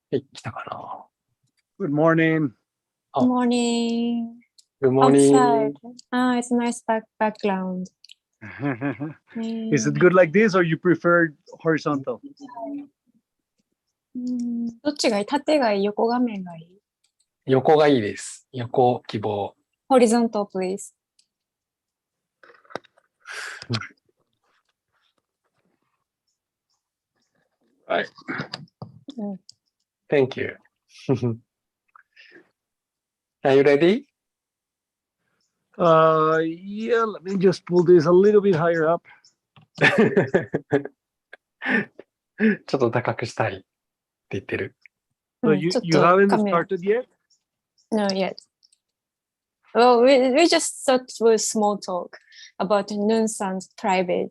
はい、来たかな。Good morning. Oh. Good morning. Good morning. Outside. Ah, it's a nice background. Is it good like this or you prefer horizontal? どっちがいい？縦がいい？横画面がいい？横がいいです。横希望。Horizontal, please. はい。うん Thank you. Are you ready? Yeah, let me just pull this a little bit higher up. ちょっと高くしたいって言ってる。So うん you ちょっ you と haven't カメラ started yet? No, yet. Well, we just start with small talk about Nun-san's private.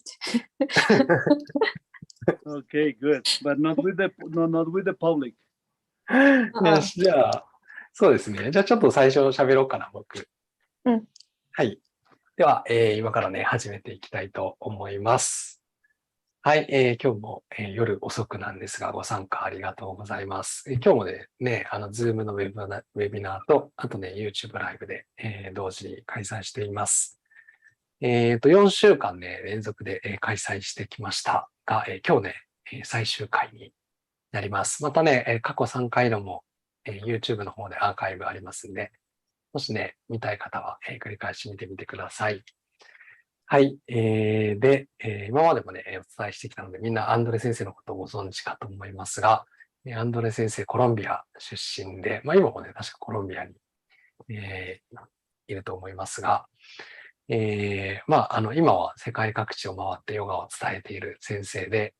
Okay, good, but not with the public. よし、じゃあ、そうですね。じゃあちょっと最初喋ろうかな、僕。うんはい。では、今からね、始めていきたいと思います。はい、今日も、夜遅くなんですが、ご参加ありがとうございます。今日もね、Zoom のウェビナーと、あとね、YouTube ライブで、同時に開催しています。4週間ね、連続で、開催してきましたが、今日ね、最終回になります。またね、過去3回のも、YouTube の方でアーカイブありますんで、もしね、見たい方は、繰り返し見てみてください。はい。で、今までもね、お伝えしてきたので、みんなアンドレ先生のことをご存知かと思いますが、アンドレ先生、コロンビア出身で、まあ今もね、確かコロンビアに、いると思いますが、まあ、今は世界各地を回ってヨガを伝えている先生で、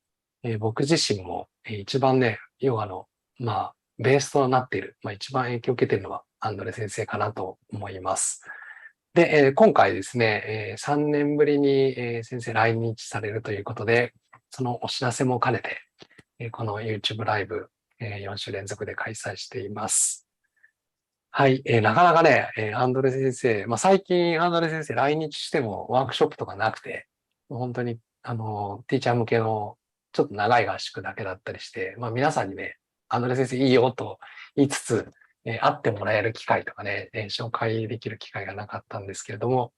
僕自身も、一番ね、ヨガの、まあ、ベースとなっている、まあ一番影響を受けているのはアンドレ先生かなと思います。で、今回ですね、3年ぶりに、先生来日されるということで、そのお知らせも兼ねて、この YouTube ライブ、4週連続で開催しています。はい、なかなかね、アンドレ先生、まあ、最近アンドレ先生来日してもワークショップとかなくて、本当に、ティーチャー向けのちょっと長い合宿だけだったりして、まあ、皆さんにね、アンドレ先生いいよと言いつつ、会ってもらえる機会とかね、紹介できる機会がなかったんですけれども、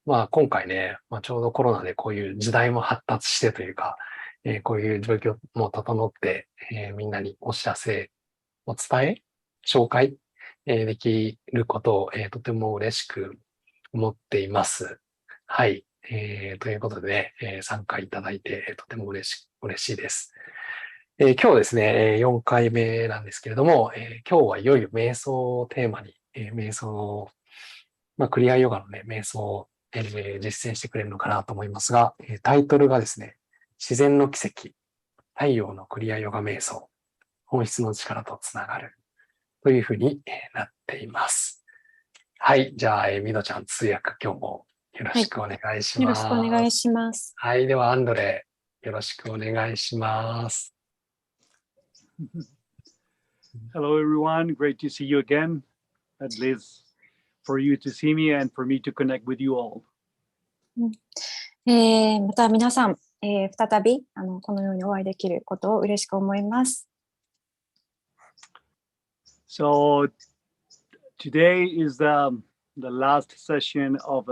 まあ今回ね、まあ、ちょうどコロナでこういう時代も発達してというか、こういう状況も整って、みんなにお知らせを伝え、紹介、できることを、とても嬉しく思っています。はい。ということで、参加いただいて、とても嬉しいです。今日ですね、4回目なんですけれども、今日はいよいよ瞑想をテーマに、瞑想、まあ、クリアヨガのね、瞑想を、実践してくれるのかなと思いますが、タイトルがですね、自然の奇跡、太陽のクリアヨガ瞑想、本質の力とつながる、というふうになっています。はい、じゃあ、みどちゃん通訳、今日もよろしくお願いします。よろしくお願いします。はい、ではアンドレ、よろしくお願いします。Hello, everyone. Great to see you again. At least for you to see me and for me to connect with you all. また皆さん、再びこのようにお会いできることを嬉しく思います。So today is the last session of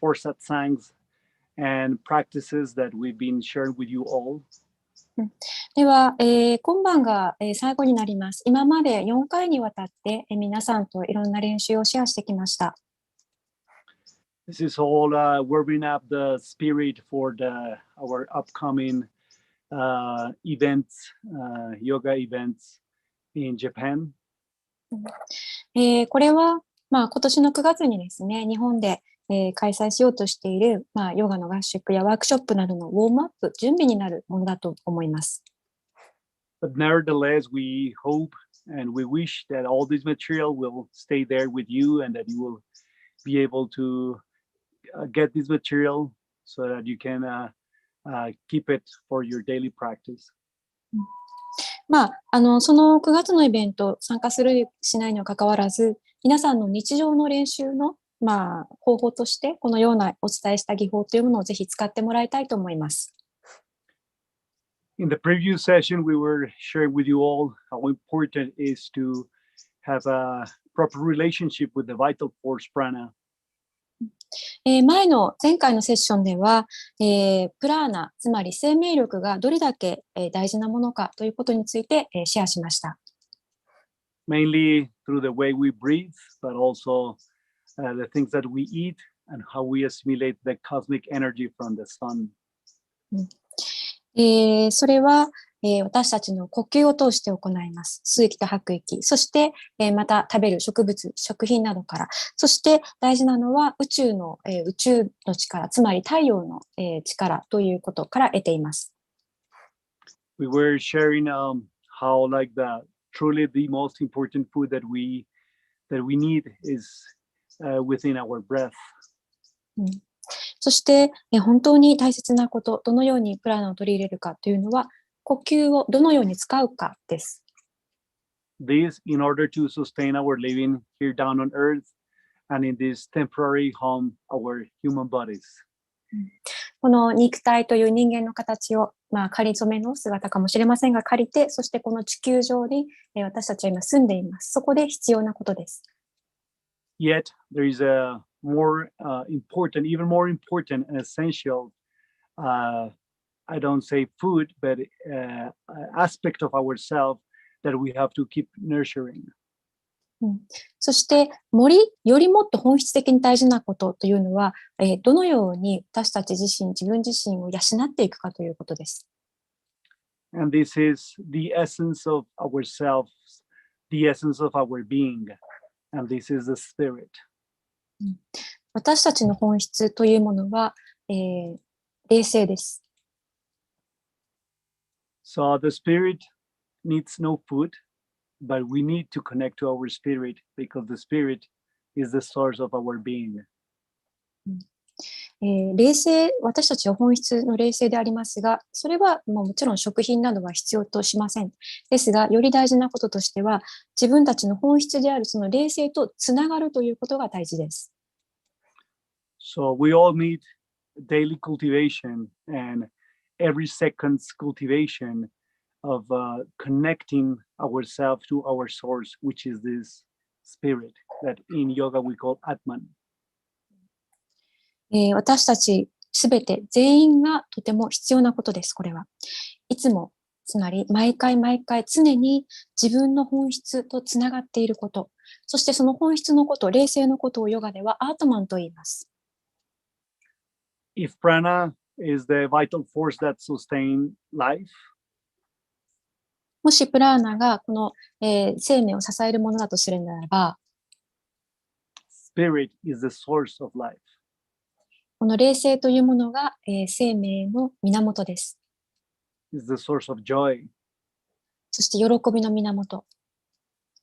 4 satsangs and practices that we've been sharing with you all. では、今晩が、最後になります。今まで4回にわたって、皆さんといろんな練習をシェアしてきました。This is all warming up the spirit for our upcoming events, yoga events in Japan. これは、まあ、今年の9月にですね、日本で、開催しようとしている、まあ、ヨガの合宿やワークショップなどのウォームアップ、準備になるものだと思います。But nevertheless, we hope and we wish that all this material will stay there with you and that you will be able to get this material so that you can keep it for your daily practice. まあ、その9月のイベント参加するしないにはかかわらず、皆さんの日常の練習の、まあ、方法として、このようなお伝えした技法というものをぜひ使ってもらいたいと思います。In the previous session, we were sharing with you all how important it is to have a proper relationship with the vital force prana. 前回のセッションでは、プラーナ、つまり生命力がどれだけ、大事なものかということについて、シェアしました。Mainly through the way we breathe, but also the things that we eat and how we assimilate the cosmic energy from the sun. それは、私たちの呼吸を通して行います。吸う息と吐く息。そして、また食べる植物、食品などから。そして大事なのは宇宙の力、つまり太陽の、力ということから得ています。We were sharing how like truly the most important food that we need is within our breath. そして、本当に大切なこと、どのようにプラーナを取り入れるかというのは、呼吸をどのように使うかです。This in order to sustain our living here down on earth and in this temporary home, our human bodies. この肉体という人間の形を、仮初めの姿かもしれませんが借りて、そしてこの地球上に私たちは今住んでいます。そこで必要なことです。Yet there is a even more important and essential, I don't say food, but aspect of ourselves that we have to keep nurturing. そしてよりもっと本質的に大事なことというのは、どのように私たち自分自身を養っていくかということです。And this is the essence of ourselves, the essence of our being, and this is the spirit. 私たちの本質というものは、霊性です。So the spirit needs no food, but we need to connect to our spirit because the spirit is the source of our being. 霊性、私たちは本質の霊性でありますが、それはもちろん食品などは必要としません。ですが、より大事なこととしては、自分たちの本質であるその霊性とつながるということが大事です。So we all need daily cultivation and every second's cultivation of connecting ourselves to our source, which is this spirit that in yoga we call Atman. 私たちすべて全員がとても必要なことです。これはいつも、つまり毎回常に自分の本質とつながっていること、そしてその本質のこと、霊性のことをヨガではアートマンと言います。If prana is the vital force that sustains life, もしプラーナがこの、生命を支えるものだとするならば、spirit is the source of life. この霊性というものが、生命の源です。Is the source of joy. そして喜びの源。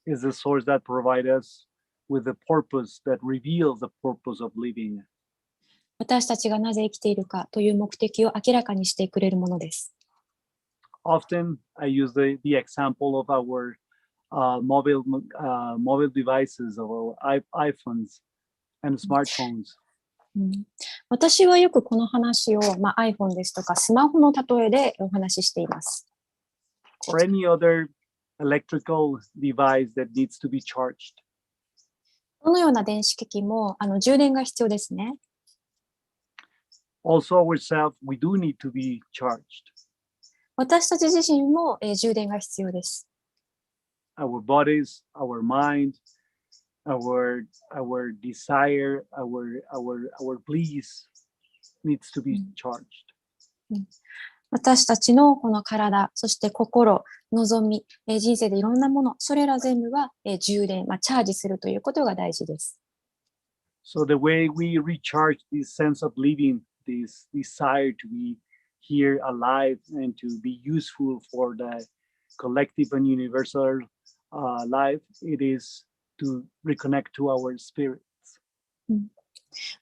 Is the source that provides us with the purpose that reveals the purpose of living. 私たちがなぜ生きているかという目的を明らかにしてくれるものです。Often I use the example of our mobile devices, of our iPhones and smartphones. 私はよくこの話を、iPhone ですとかスマホの例えでお話ししています。Or any other electrical device that needs to be charged. どのような電子機器も充電が必要ですね。Also ourselves, we do need to be charged. 私たち自身も、充電が必要です。Our bodies, our mind, our desire, our bliss needs to be charged. 私たちのこの体、そして心、望み、人生でいろんなもの、それら全部は、充電、チャージするということが大事です。So the way we recharge this sense of living, this desire to be here alive and to be useful for the collective and universal life, it is to reconnect to our spirits.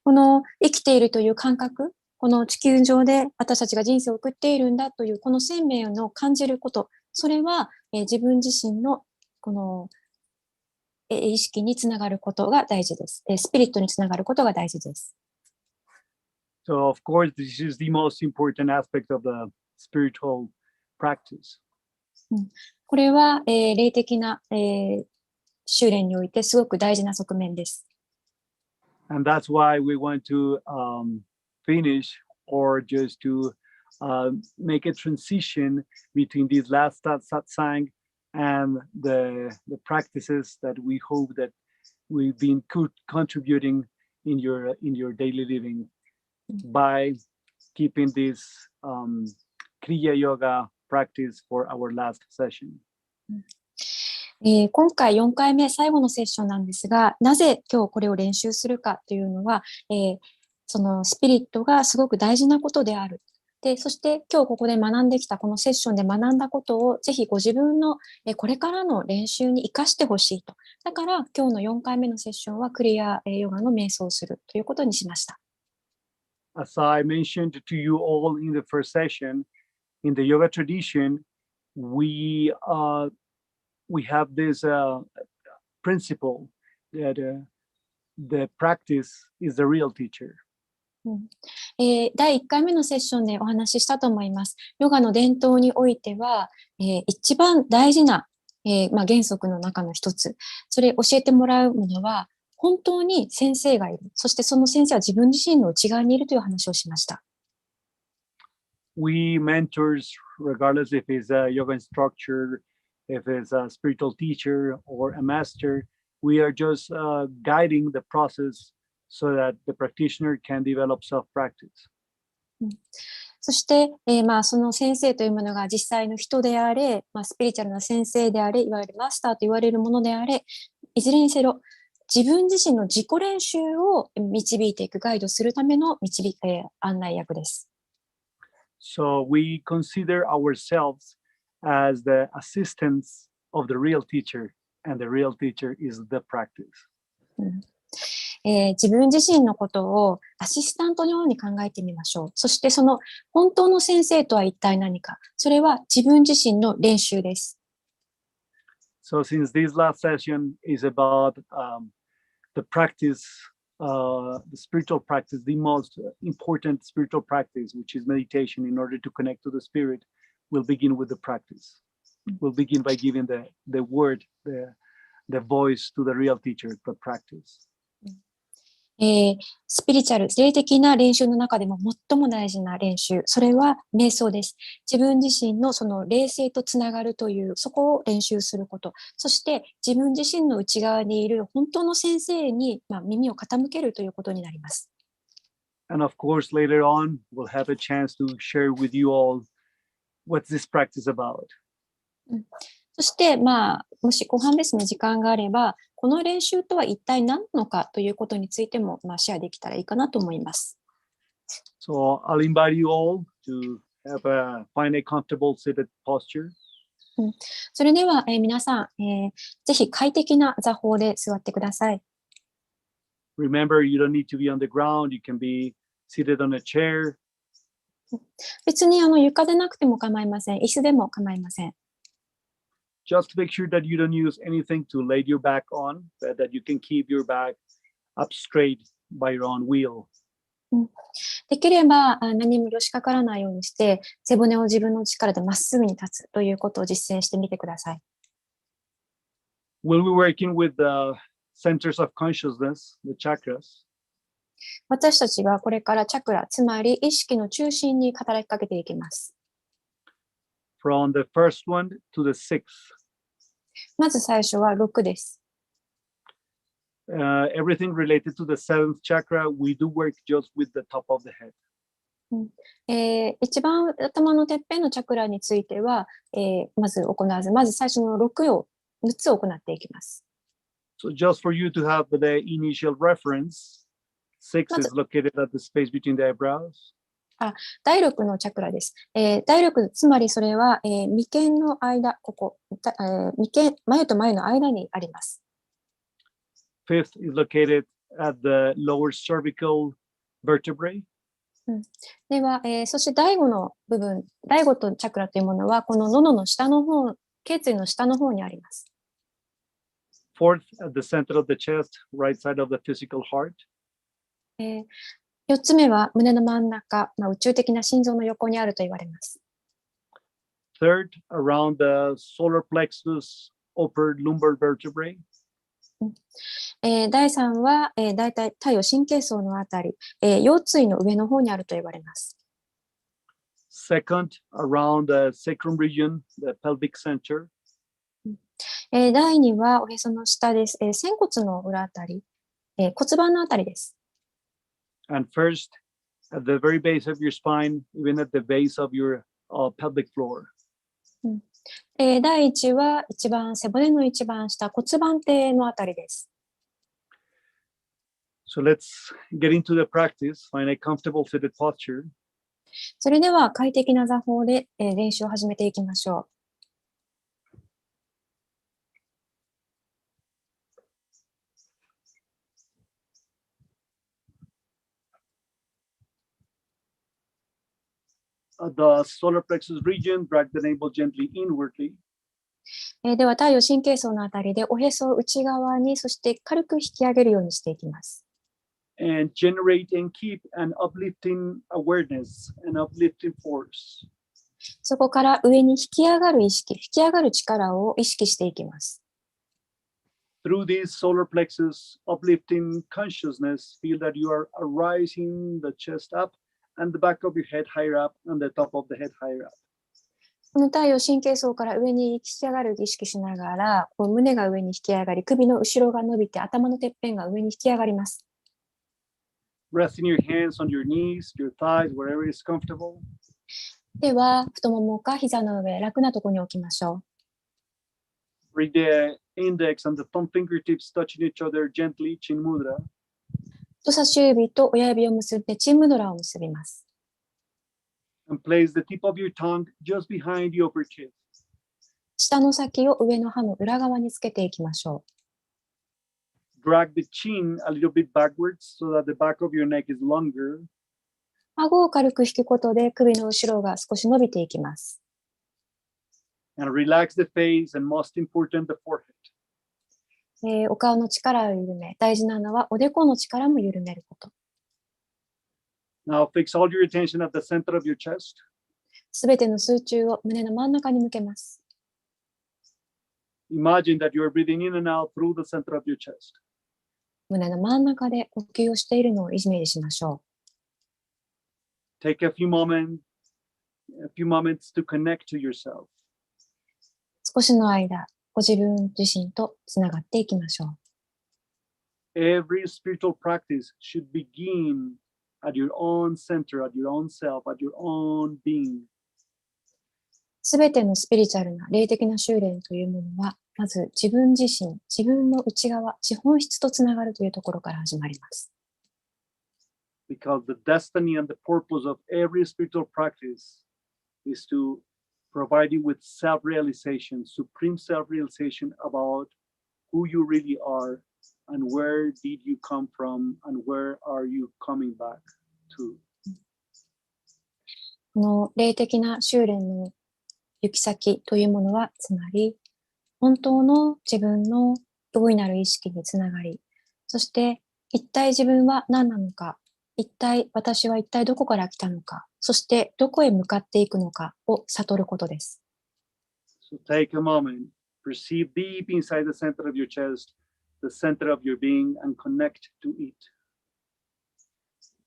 この生きているという感覚、この地球上で私たちが人生を送っているんだというこの生命の感じること、それは、自分自身のこの、意識につながることが大事です。スピリットにつながることが大事です。So of course, this is the most important aspect of the spiritual practice. これは、霊的な、修練においてすごく大事な側面です。And that's why we want to finish or just to make a transition between these last satsang and the practices that we hope that we've been contributing in your daily living by keeping this Kriya Yoga practice for our last session. 今回4回目最後のセッションなんですが、なぜ今日これを練習するかというのは、そのスピリットがすごく大事なことである。で、そして今日ここで学んできたこのセッションで学んだことをぜひご自分のこれからの練習に生かしてほしいと。だから今日の4回目のセッションはクリアヨガの瞑想をするということにしました。As I mentioned to you all in the first session, in the yoga tradition, we have this principle that the practice is the real teacher. 第1回目のセッションでお話ししたと思います。ヨガの伝統においては、一番大事な、原則の中の一つ、それ教えてもらうものは、本当に先生がいる。そしてその先生は自分自身の内側にいるという話をしました。We mentors, regardless if it's a yoga instructor, if it's a spiritual teacher or a master, we are just guiding the process so that the practitioner can develop self-practice. そして、その先生というものが実際の人であれ、スピリチュアルな先生であれ、いわゆるマスターと言われるものであれ、いずれにせよ、自分自身の自己練習を導いていく、ガイドするための案内役です。So we consider ourselves as the assistants of the real teacher, and the real teacher is the practice. 自分自身のことをアシスタントのように考えてみましょう。そしてその本当の先生とは一体何か。それは自分自身の練習です。So since this last session is about the practice, the spiritual practice, the most important spiritual practice, which is meditation in order to connect to the spirit, we'll begin with the practice. We'll begin by giving the word, the voice to the real teacher, the practice. スピリチュアル、霊的な練習の中でも最も大事な練習、それは瞑想です。自分自身のその霊性とつながるという、そこを練習すること。そして自分自身の内側にいる本当の先生に、耳を傾けるということになります。And of course, later on, we'll have a chance to share with you all what's this practice about. そして、もし後半ですね、時間があれば、この練習とは一体何なのかということについても、シェアできたらいいかなと思います。So I'll invite you all to find a comfortable seated posture. それでは、皆さん、ぜひ快適な座法で座ってください。Remember, you don't need to be on the ground. You can be seated on a chair. 別に床でなくても構いません。椅子でも構いません。Just make sure that you don't use anything to lay your back on, but that you can keep your back up straight by your own will. できれば何もよしかからないようにして背骨を自分の力でまっすぐに立つということを実践してみてください。We'll be working with the centers of consciousness, the chakras. 私たちはこれからチャクラ、つまり意識の中心に働きかけていきます。From the first one to the sixth. まず最初は6です。Everything related to the seventh chakra, we do work just with the top of the head. 一番頭のてっぺんのチャクラについては、まず行わず、まず最初の6つを行っていきます。So just for you to have the initial reference, 6 is located at the space between the eyebrows. 第6のチャクラです。第6、つまりそれは、眉間の間、ここ、眉と眉の間にあります。Fifth is located at the lower cervical vertebrae. では、そして第5の部分、第5とチャクラというものは、この喉の下の方、頸椎の下の方にあります。Fourth, at the center of the chest, right side of the physical heart. 4つ目は胸の真ん中、宇宙的な心臓の横にあると言われます。Third, around the solar plexus, upper lumbar vertebrae. 第3は、だいたい太陽神経層のあたり、腰椎の上の方にあると言われます。Second, around the sacrum region, the pelvic center. 第2はおへその下です。仙骨の裏あたり、骨盤のあたりです。And first, at the very base of your spine, even at the base of your pelvic floor. 第1は一番背骨の一番下、骨盤底のあたりです。So let's get into the practice. Find a comfortable seated posture. それでは快適な座法で、練習を始めていきましょう。The solar plexus region, drag the navel gently inwardly. では太陽神経層のあたりでおへそを内側に、そして軽く引き上げるようにしていきます。And generate and keep an uplifting awareness, an uplifting force. そこから上に引き上がる意識、引き上がる力を意識していきます。Through this solar plexus uplifting consciousness, feel that you are rising the chest up and the back of your head higher up and the top of the head higher up. この太陽神経層から上に引き上がる意識しながら、こう胸が上に引き上がり、首の後ろが伸びて、頭のてっぺんが上に引き上がります。Resting your hands on your knees, your thighs, wherever is comfortable. では、太ももか膝の上、楽なところに置きましょう。Bring the index and the thumb fingertips touching each other gently, chin mudra. 人差し指と親指を結んでチンムドラを結びます。And place the tip of your tongue just behind the upper chin. 下の先を上の歯の裏側につけていきましょう。Drag the chin a little bit backwards so that the back of your neck is longer. 顎を軽く引くことで首の後ろが少し伸びていきます。And relax the face and most important, the forehead. お顔の力を緩め、大事なのはおでこの力も緩めること。Now fix all your attention at the center of your chest. すべての数中を胸の真ん中に向けます。Imagine that you are breathing in and out through the center of your chest. 胸の真ん中で呼吸をしているのをイメージしましょう。Take a few moments to connect to yourself. 少しの間、ご自分自身とつながっていきましょう。Every spiritual practice should begin at your own center, at your own self, at your own being. すべてのスピリチュアルな霊的な修練というものは、まず自分自身、自分の内側、本質とつながるというところから始まります。Because the destiny and the purpose of every spiritual practice is to provide you with self-realization, supreme self-realization about who you really are and where did you come from and where are you coming back to. この霊的な修練の行き先というものは、つまり本当の自分の大いなる意識につながり、そして一体自分は何なのか、私は一体どこから来たのか、そしてどこへ向かっていくのかを悟ることです。So take a moment, perceive deep inside the center of your chest, the center of your being, and connect to it.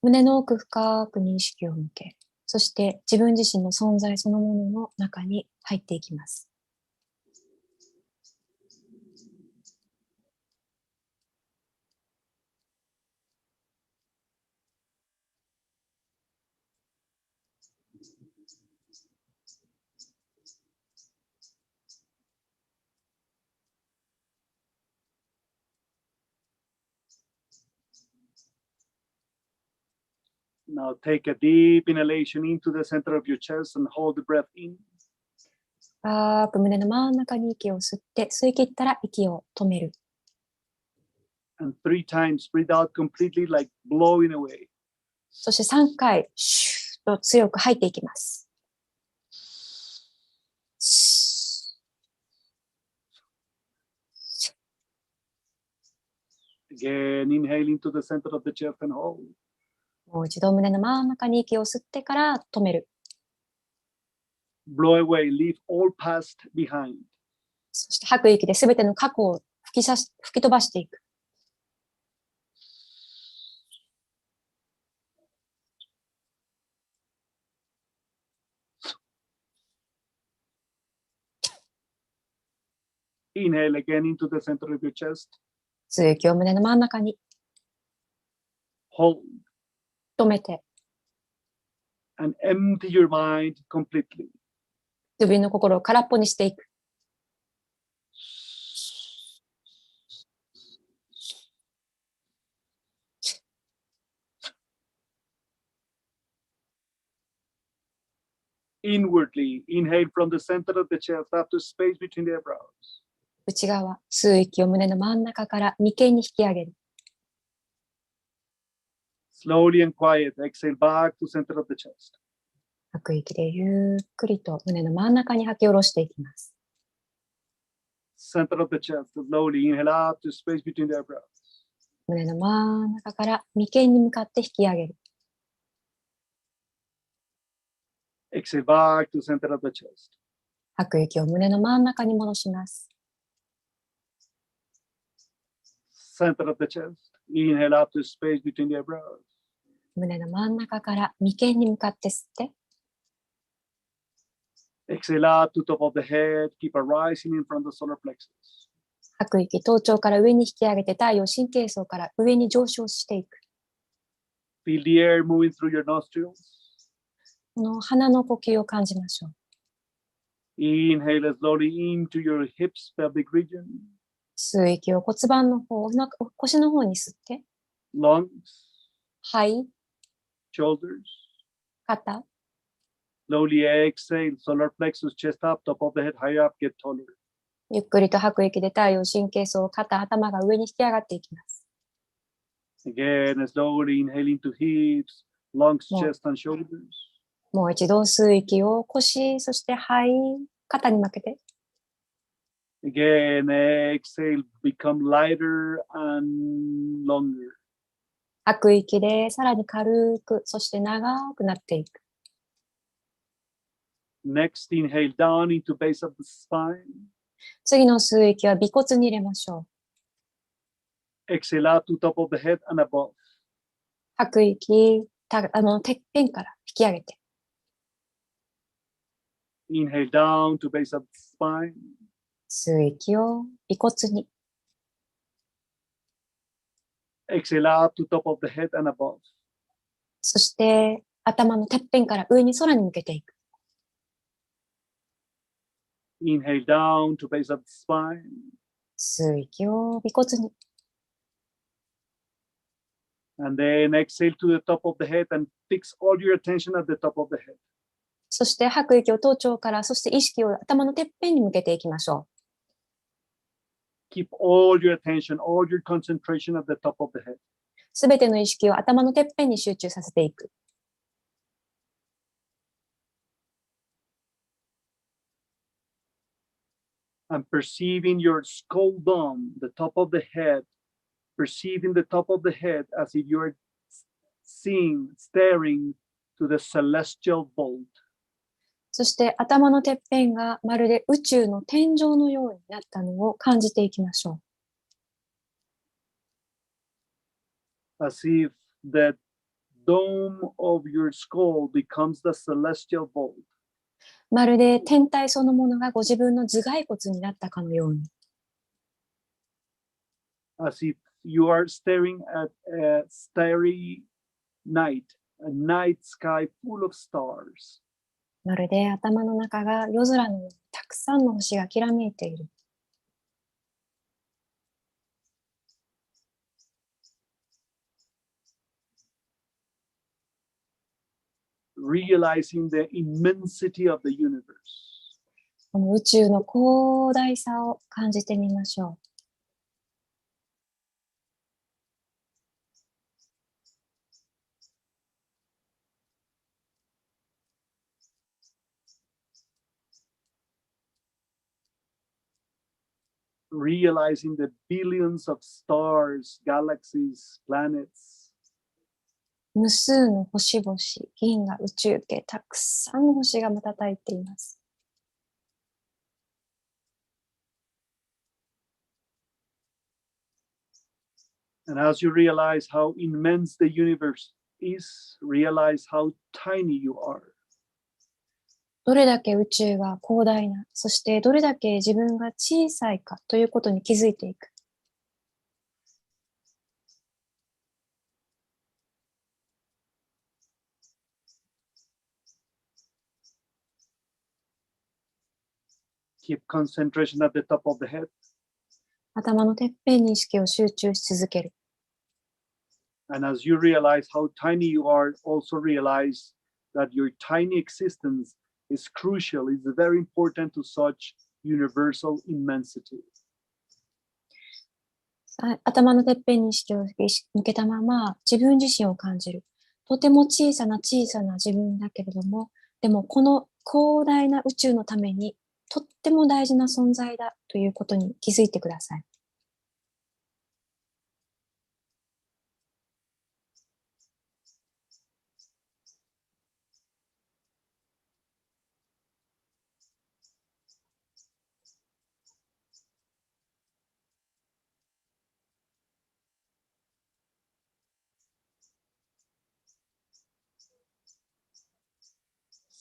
胸の奥深くに意識を向け、そして自分自身の存在そのものの中に入っていきます。Now take a deep inhalation into the center of your chest and hold the breath in. 深く胸の真ん中に息を吸って、吸い切ったら息を止める。And 3 times breathe out completely like blowing away. そして3回、シューッと強く吐いていきます。Again, inhale into the center of the chest and hold. もう一度胸の真ん中に息を吸ってから止める。blow away, leave all past behind. そして吐く息で全ての過去を吹き飛ばしていく。Inhale again into the center of your chest. 吸う息を胸の真ん中に Hold 止めて、 and empty your mind completely. 自分の心を空っぽにしていく。Inwardly, inhale from the center of the chest up to space between the eyebrows. 内側、吸う息を胸の真ん中から眉間に引き上げる。Slowly and quiet, exhale back to center of the chest. 吐く息でゆっくりと胸の真ん中に吐き下ろしていきます。Center of the chest, slowly inhale up to space between the eyebrows. 胸の真ん中から眉間に向かって引き上げる。Exhale back to center of the chest. 吐く息を胸の真ん中に戻します。Center of the chest, inhale up to space between the eyebrows. 胸の真ん中から眉間に向かって吸って、Exhale up to top of the head, keep arising in front of the solar plexus. 吐く息、頭頂から上に引き上げて太陽神経層から上に上昇していく。Feel the air moving through your nostrils. この鼻の呼吸を感じましょう。Inhale slowly into your hips, pelvic region. 吸う息を骨盤の方、腰の方に吸って、Lungs, 肺、 shoulders. 肩、 Slowly exhale, solar plexus, chest up, top of the head, high up, get taller. ゆっくりと吐く息で太陽神経層、肩、頭が上に引き上がっていきます。Again, slowly inhale into hips, lungs, chest, and shoulders. もう一度吸う息を腰、そして肺、肩に向けて。Again, exhale, become lighter and longer. 吐く息でさらに軽く、そして長くなっていく。Next, inhale down into base of the spine. 次の吸う息は尾骨に入れましょう。Exhale up to top of the head and above. 吐く息、てっぺんから引き上げて。Inhale down to base of the spine. 吸う息を尾骨に。Exhale up to top of the head and above. そして頭のてっぺんから上に空に向けていく。Inhale down to base of the spine. 吸う息を尾骨に。And then exhale to the top of the head and fix all your attention at the top of the head. そして吐く息を頭頂から、そして意識を頭のてっぺんに向けていきましょう。Keep all your attention, all your concentration at the top of the head. すべての意識を頭のてっぺんに集中させていく。And perceiving your skull dome, the top of the head, perceiving the top of the head as if you're seeing, staring to the celestial vault. そして頭のてっぺんがまるで宇宙の天井のようになったのを感じていきましょう。As if the dome of your skull becomes the celestial vault. まるで天体そのものがご自分の頭蓋骨になったかのように。As if you are staring at a starry night, a night sky full of stars. まるで頭の中が夜空のようにたくさんの星がきらめいている。Realizing the immensity of the universe. この宇宙の広大さを感じてみましょう。Realizing the billions of stars, galaxies, planets. 無数の星々、銀河、宇宙系、たくさんの星が瞬いています。And as you realize how immense the universe is, realize how tiny you are. どれだけ宇宙が広大な、そしてどれだけ自分が小さいかということに気づいていく。Keep concentration at the top of the head. 頭のてっぺんに意識を集中し続ける。And as you realize how tiny you are, also realize that your tiny existence is crucial, is very important to such universal immensity. 頭のてっぺんに意識を向けたまま自分自身を感じる。とても小さな小さな自分だけれども、でもこの広大な宇宙のためにとっても大事な存在だということに気づいてください。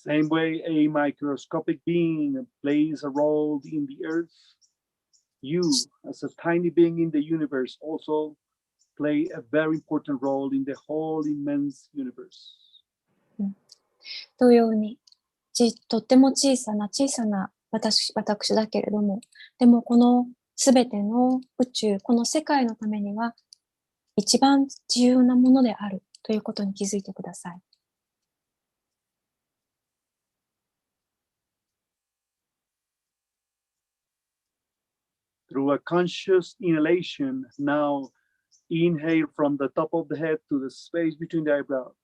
Same way a microscopic being plays a role in the earth, you, as a tiny being in the universe, also play a very important role in the whole immense universe. 同様に、とっても小さな小さな私だけれども、でもこのすべての宇宙、この世界のためには一番重要なものであるということに気づいてください。Through a conscious inhalation, now inhale from the top of the head to the space between the eyebrows.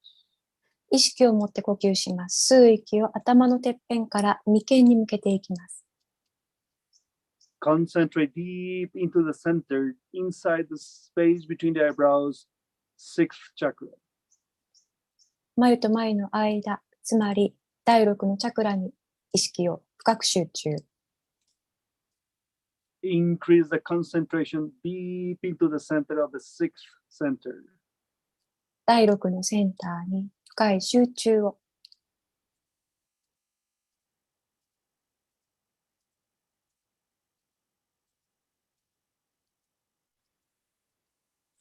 意識を持って呼吸します。吸う息を頭のてっぺんから眉間に向けていきます。Concentrate deep into the center, inside the space between the eyebrows, sixth chakra. 眉と眉の間、つまり第六のチャクラに意識を深く集中。Increase the concentration deep into the center of the sixth center. 第六のセンターに深い集中を。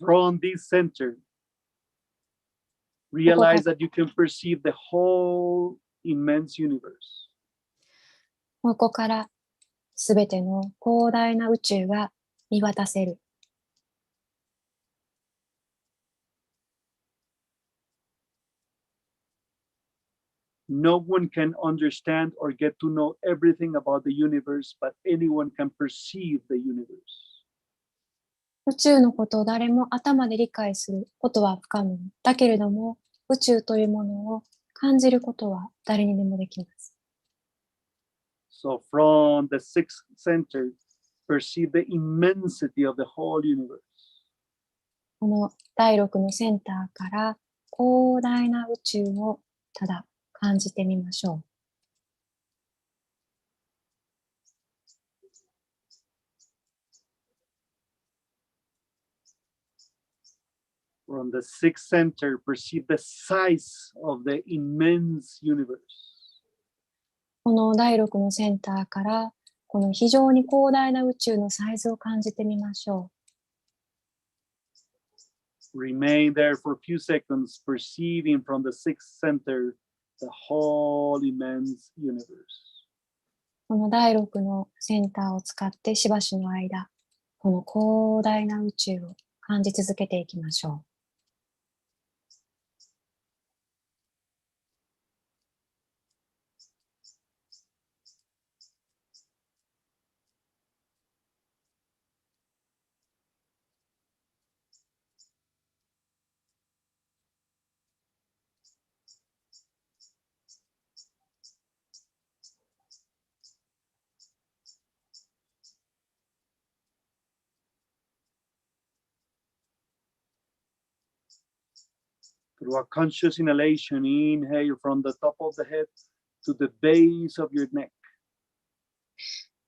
From this center, realize that you can perceive the whole immense universe. ここからすべての広大な宇宙が見渡せる。No one can understand or get to know everything about the universe, but anyone can perceive the universe. 宇宙のことを誰も頭で理解することは不可能。だけれども、宇宙というものを感じることは誰にでもできます。So from the sixth center, perceive the immensity of the whole universe. この第六のセンターから広大な宇宙をただ感じてみましょう。From the sixth center, perceive the size of the immense universe. この第六のセンターからこの非常に広大な宇宙のサイズを感じてみましょう。Remain there for a few seconds, perceiving from the sixth center the whole immense universe. この第六のセンターを使ってしばしの間、この広大な宇宙を感じ続けていきましょう。Through a conscious inhalation, inhale from the top of the head to the base of your neck.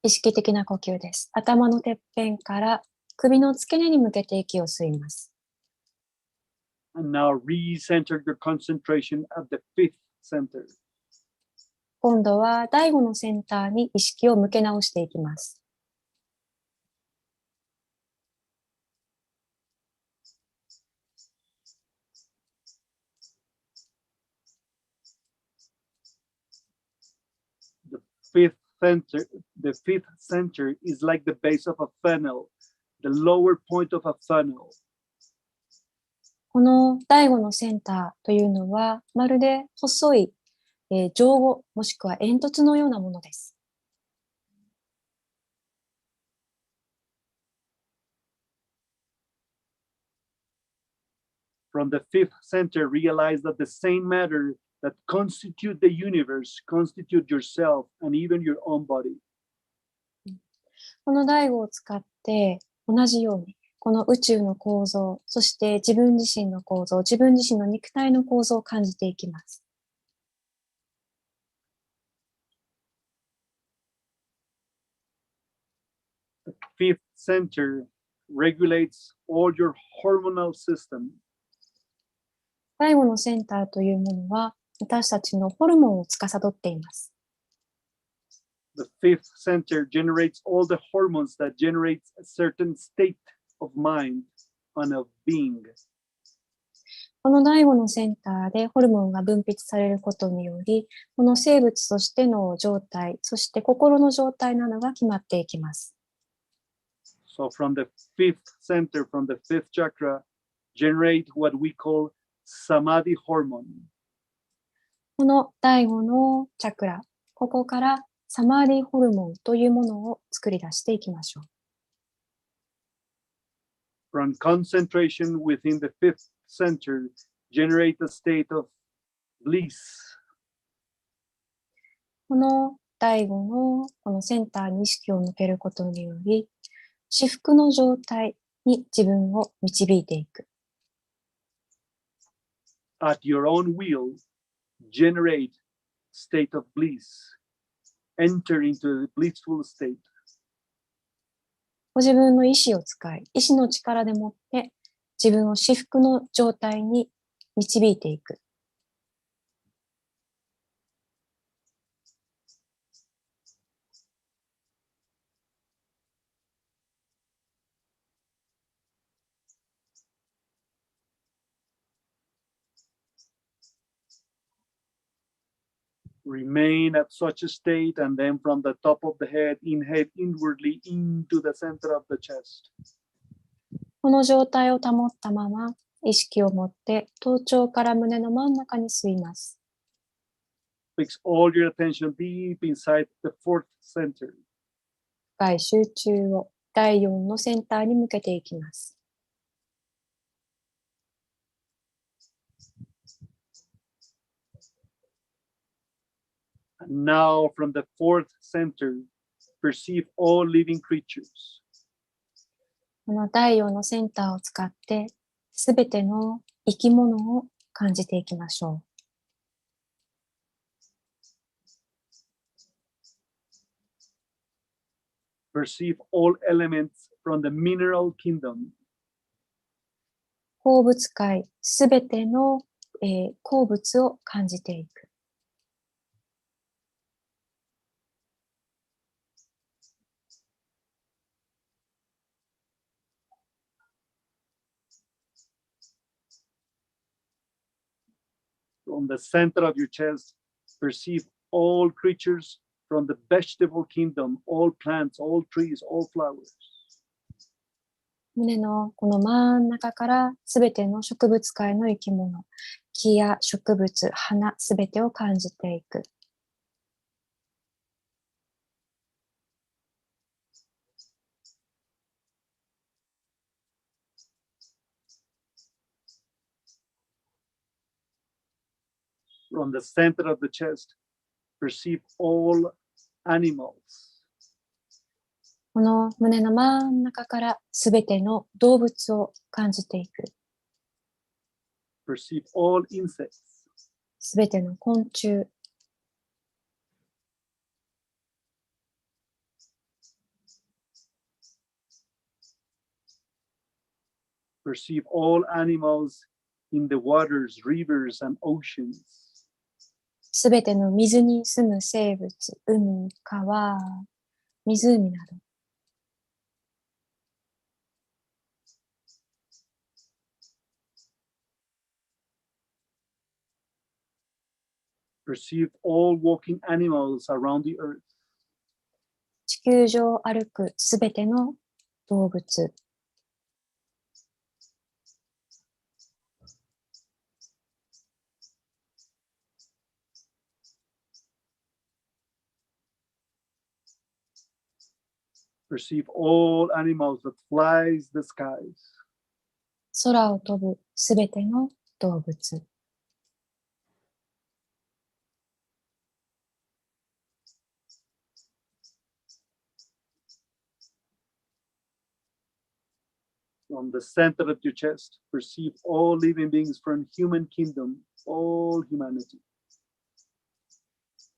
意識的な呼吸です。頭のてっぺんから首の付け根に向けて息を吸います。And now recenter your concentration at the fifth center. 今度は第5のセンターに意識を向け直していきます。The fifth center is like the base of a funnel, the lower point of a funnel. この第5のセンターというのは、まるで細い、上後もしくは煙突のようなものです。From the fifth center, realize that the same matter that constitute the universe, constitute yourself and even your own body. この第5を使って同じように、この宇宙の構造、そして自分自身の構造、自分自身の肉体の構造を感じていきます。The fifth center regulates all your hormonal system. 第5のセンターというものは、私たちのホルモンを司っています。The fifth center generates all the hormones that generates a certain state of mind and of being. この第5のセンターでホルモンが分泌されることにより、この生物としての状態、そして心の状態などが決まっていきます。So from the fifth center, from the fifth chakra, generate what we call samadhi hormone. この第5のチャクラ、ここからサマーディホルモンというものを作り出していきましょう。From concentration within the fifth center, generate a state of bliss. この第5のこのセンターに意識を向けることにより、至福の状態に自分を導いていく。At your own will, generate state of bliss. Enter into a blissful state. ご自分の意志を使い、意志の力でもって自分を至福の状態に導いていく。Remain at such a state, and then from the top of the head, inhale inwardly into the center of the chest. この状態を保ったまま、意識を持って頭頂から胸の真ん中に吸います。Fix all your attention deep inside the fourth center. 深い集中を第4のセンターに向けていきます。And now from the fourth center, perceive all living creatures. この第4のセンターを使って、すべての生き物を感じていきましょう。Perceive all elements from the mineral kingdom. 鉱物界、すべての、鉱物を感じていく。From the center of your chest, perceive all creatures from the vegetable kingdom, all plants, all trees, all flowers. 胸のこの真ん中からすべての植物界の生き物、木や植物、花、すべてを感じていく。From the center of the chest, perceive all animals. この胸の真ん中からすべての動物を感じていく。Perceive all insects. すべての昆虫。Perceive all animals in the waters, rivers, and oceans. すべての水に住む生物、海、川、湖など。Perceive all walking animals around the earth. 地球上を歩くすべての動物。Perceive all animals that flies the skies. 空を飛ぶすべての動物。From the center of your chest, perceive all living beings from human kingdom, all humanity.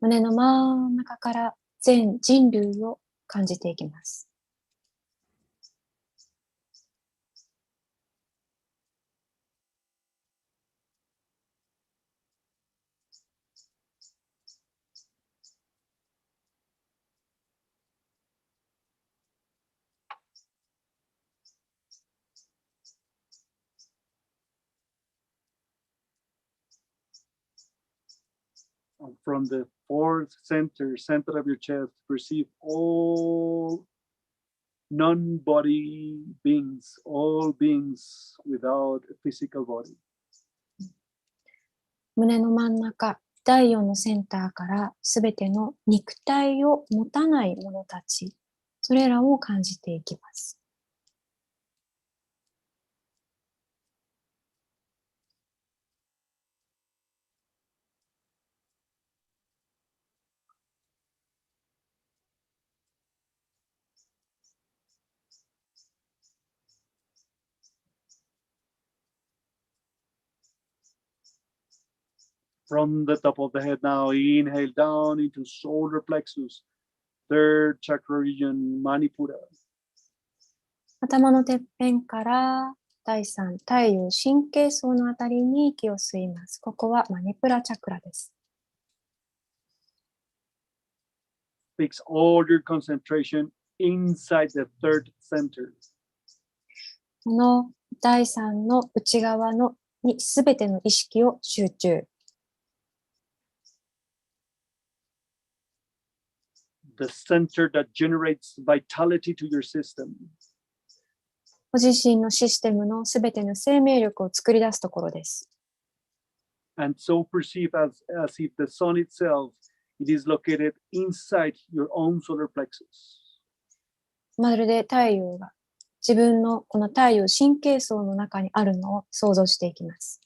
胸の真ん中から全人類を感じていきます。And from the fourth center of your chest, perceive all non-body beings, all beings without a physical body. 胸の真ん中、第4のセンターからすべての肉体を持たない者たち、それらを感じていきます。From the top of the head now, inhale down into solar plexus, third chakra region, Manipura. 頭のてっぺんから第3太陽神経層のあたりに息を吸います。ここはマニプラチャクラです。Fix all your concentration inside the third center. この第3の内側のにすべての意識を集中。The center that generates vitality to your system. ご自身のシステムのすべての生命力を作り出すところです。And so perceive as if the sun itself, it is located inside your own solar plexus. まるで太陽が自分のこの太陽神経層の中にあるのを想像していきます。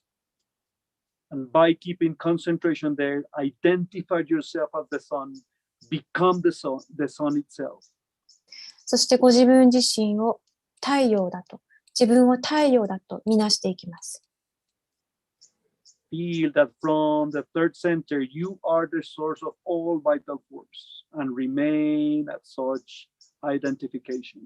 And by keeping concentration there, identify yourself as the sun, become the sun itself. そしてご自分自身を太陽だと、自分を太陽だとみなしていきます。Feel that from the third center, you are the source of all vital force and remain at such identification.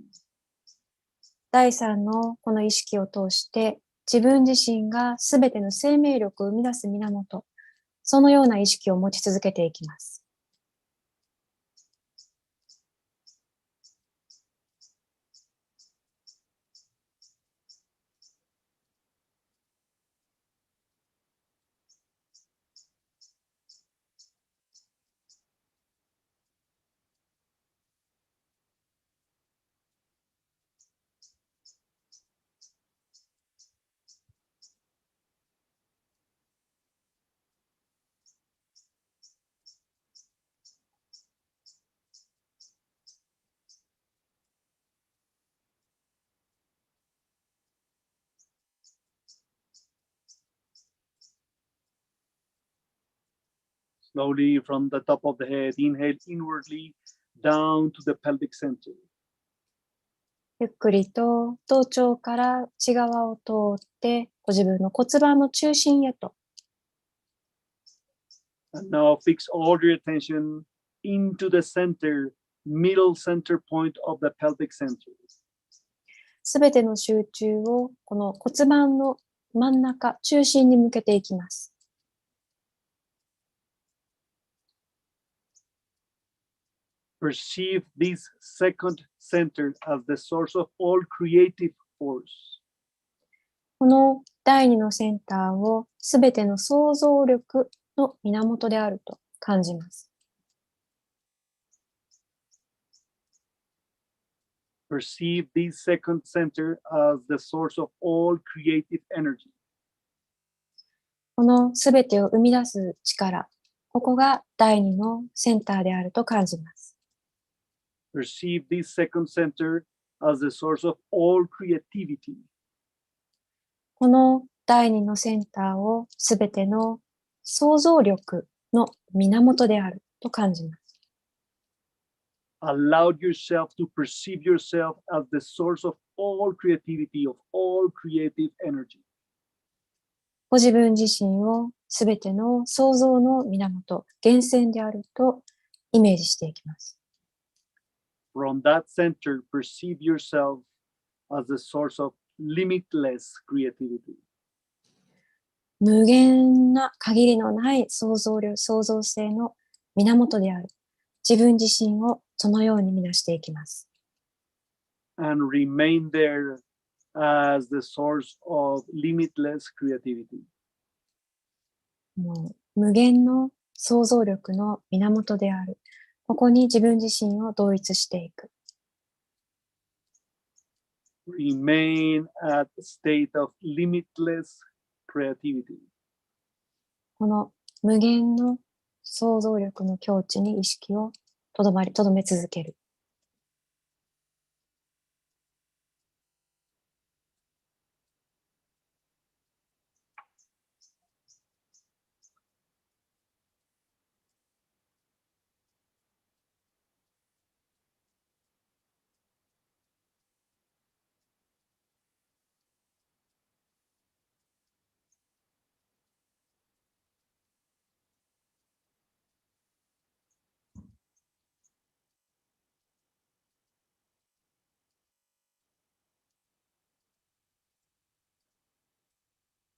第3のこの意識を通して自分自身がすべての生命力を生み出す源、そのような意識を持ち続けていきます。Slowly from the top of the head, inhale inwardly down to the pelvic center. ゆっくりと頭頂から内側を通ってご自分の骨盤の中心へと。And now fix all your attention into the center, middle center point of the pelvic center. すべての集中をこの骨盤の真ん中、中心に向けていきます。Perceive this second center as the source of all creative force. この第二のセンターをすべての想像力の源であると感じます。Perceive this second center as the source of all creative energy. このすべてを生み出す力、ここが第二のセンターであると感じます。Perceive this second center as the source of all creativity. この第二のセンターをすべての想像力の源であると感じます。Allow yourself to perceive yourself as the source of all creativity, of all creative energy. ご自分自身をすべての創造の源、源泉であるとイメージしていきます。From that center, perceive yourself as the source of limitless creativity. 無限な限りのない創造力、創造性の源である。自分自身をそのように見なしていきます。And remain there as the source of limitless creativity. もう無限の創造力の源である。ここに自分自身を同一していく。Remain at the state of limitless creativity. この無限の想像力の境地に意識をとどめ続ける。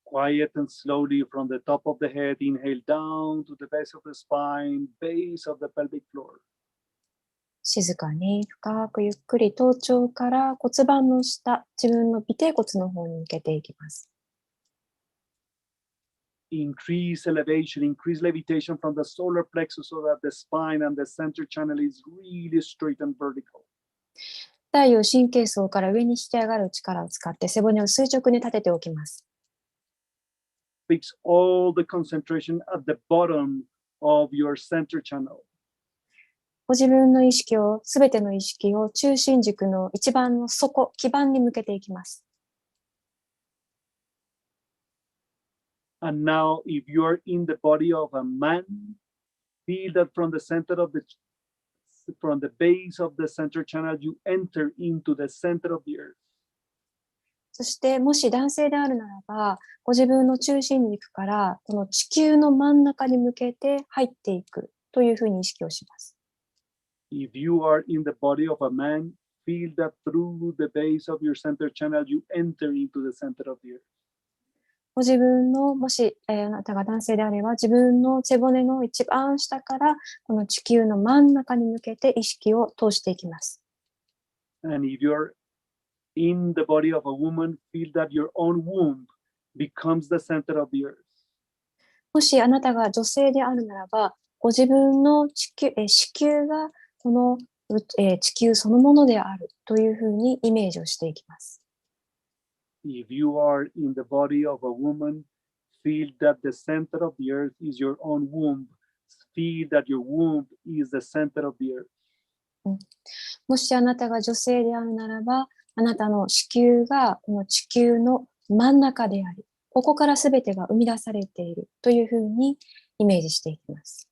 Quiet and slowly from the top of the head, inhale down to the base of the spine, base of the pelvic floor. 静かに深くゆっくり頭頂から骨盤の下、自分の尾てい骨の方に向けていきます。Increase elevation, increase levitation from the solar plexus so that the spine and the center channel is really straight and vertical. 太陽神経層から上に引き上がる力を使って背骨を垂直に立てておきます。Fix all the concentration at the bottom of your center channel. ご自分の意識を、すべての意識を中心軸の一番の底、基盤に向けていきます。And now, if you are in the body of a man, feel that from the base of the center channel, you enter into the center of the earth. そして、もし男性であるならば、ご自分の中心軸から、この地球の真ん中に向けて入っていくというふうに意識をします。If you are in the body of a man, feel that through the base of your center channel, you enter into the center of the earth. ご自分の、もし、あなたが男性であれば、自分の背骨の一番下から、この地球の真ん中に向けて意識を通していきます。And if you're in the body of a woman, feel that your own womb becomes the center of the earth. もしあなたが女性であるならば、ご自分の子宮がこの、地球そのものであるというふうにイメージをしていきます。If you are in the body of a woman, feel that the center of the earth is your own womb. Feel that your womb is the center of the earth. もしあなたが女性であるならば、あなたの子宮がこの地球の真ん中であり、ここからすべてが生み出されているというふうにイメージしていきます。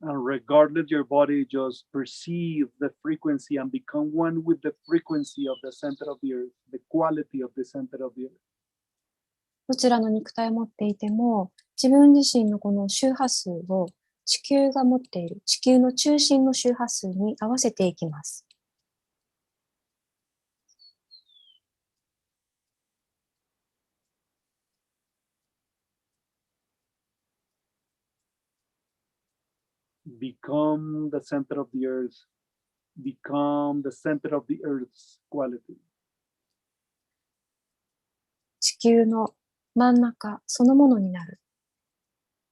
And regardless your body, just perceive the frequency and become one with the frequency of the center of the earth, the quality of the center of the earth. どちらの肉体を持っていても、自分自身のこの周波数を地球が持っている、地球の中心の周波数に合わせていきます。become the center of the earth, become the center of the earth's quality. 地球の真ん中そのものになる。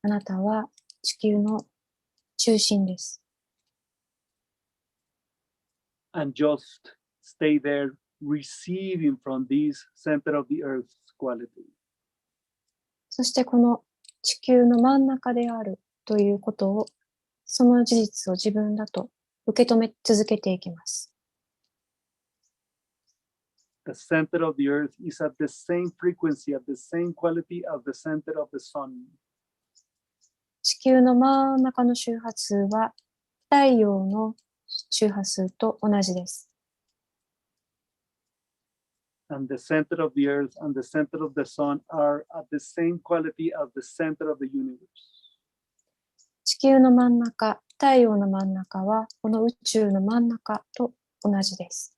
あなたは地球の中心です。And just stay there, receiving from this center of the earth's quality. そしてこの地球の真ん中であるということを、その事実を自分だと受け止め続けていきます。The center of the earth is at the same frequency, at the same quality of the center of the sun. 地球の真ん中の周波数は太陽の周波数と同じです。And the center of the earth and the center of the sun are at the same quality as the center of the universe. 地球の真ん中、太陽の真ん中はこの宇宙の真ん中と同じです。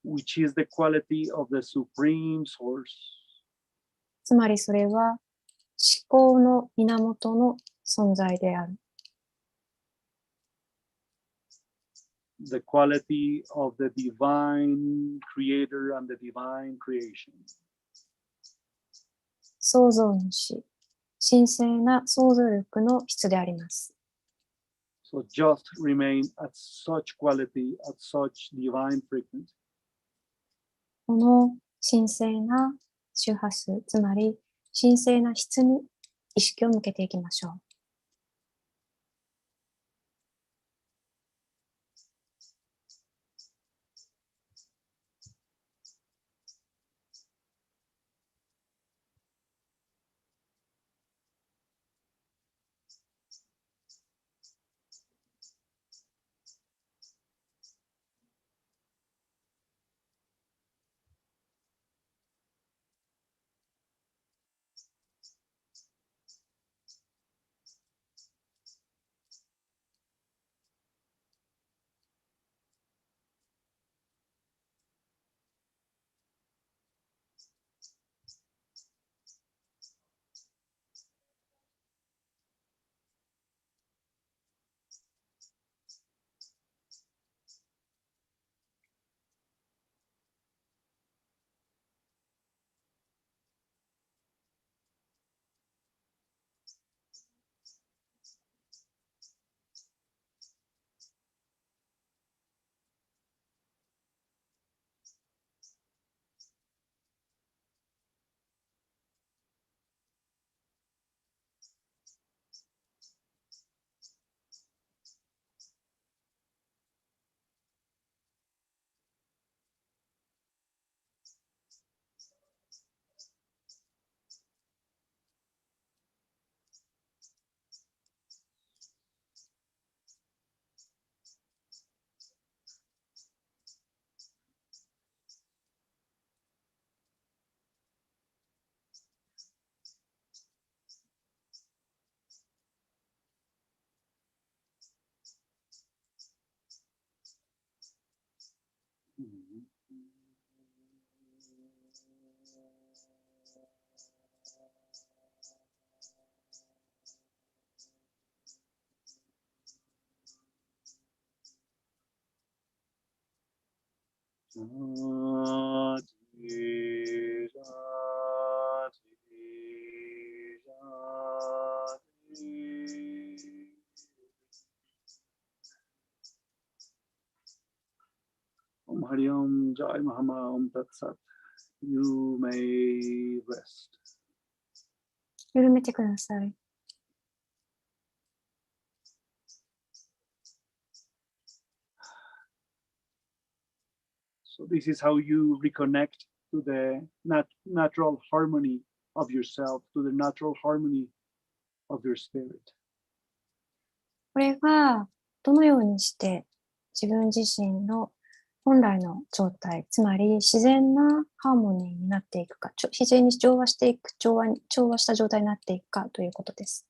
Which is the quality of the supreme source. つまりそれは思考の源の存在である。The quality of the divine creator and the divine creation. 創造主、神聖な創造力の質であります。So just remain at such quality, at such divine frequency. この神聖な周波数、つまり神聖な質に意識を向けていきましょう。Om Hari Om Jai Mahama Om Tat Sat. You may rest. 緩めてください。So this is how you reconnect to the natural harmony of yourself, to the natural harmony of your spirit. これがどのようにして自分自身の本来の状態、つまり自然なハーモニーになっていくか、自然に調和していく、調和した状態になっていくかということです。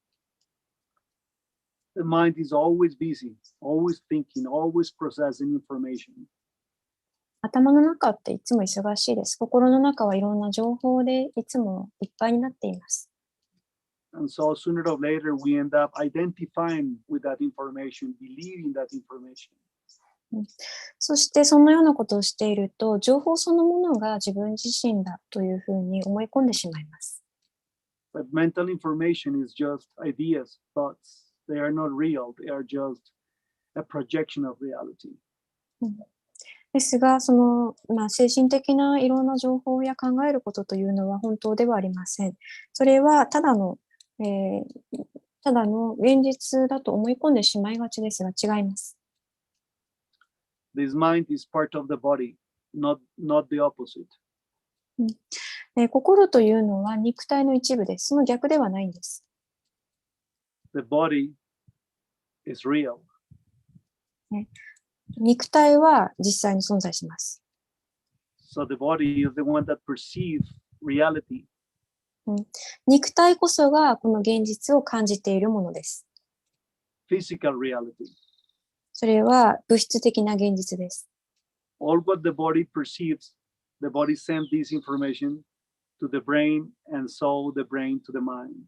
The mind is always busy, always thinking, always processing information. 頭の中っていつも忙しいです。心の中はいろんな情報でいつもいっぱいになっています。And so sooner or later, we end up identifying with that information, believing that information. そしてそのようなことをしていると、情報そのものが自分自身だというふうに思い込んでしまいます。But mental information is just ideas, thoughts. They are not real. They are just a projection of reality. ですが、精神的ないろんな情報や考えることというのは本当ではありません。それはただの現実だと思い込んでしまいがちですが、違います。This mind is part of the body, not the opposite. 心というのは肉体の一部です。その逆ではないんです。The body is real. 肉体は実際に存在します。So the body is the one that perceives reality. 肉体こそがこの現実を感じているものです。Physical reality. それは物質的な現実です。All what the body perceives, the body sends this information to the brain, and so the brain to the mind.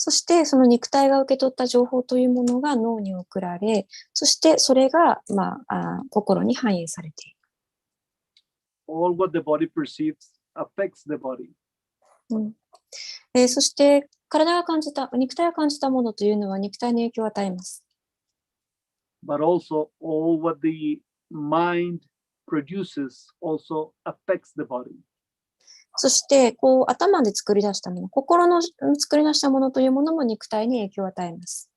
そしてその肉体が受け取った情報というものが脳に送られ、そしてそれが、心に反映されている。All what the body perceives affects the body. そして肉体が感じたものというのは肉体に影響を与えます。But also all what the mind produces also affects the body. そして頭で作り出したもの、心の作り出したものというものも肉体に影響を与えます。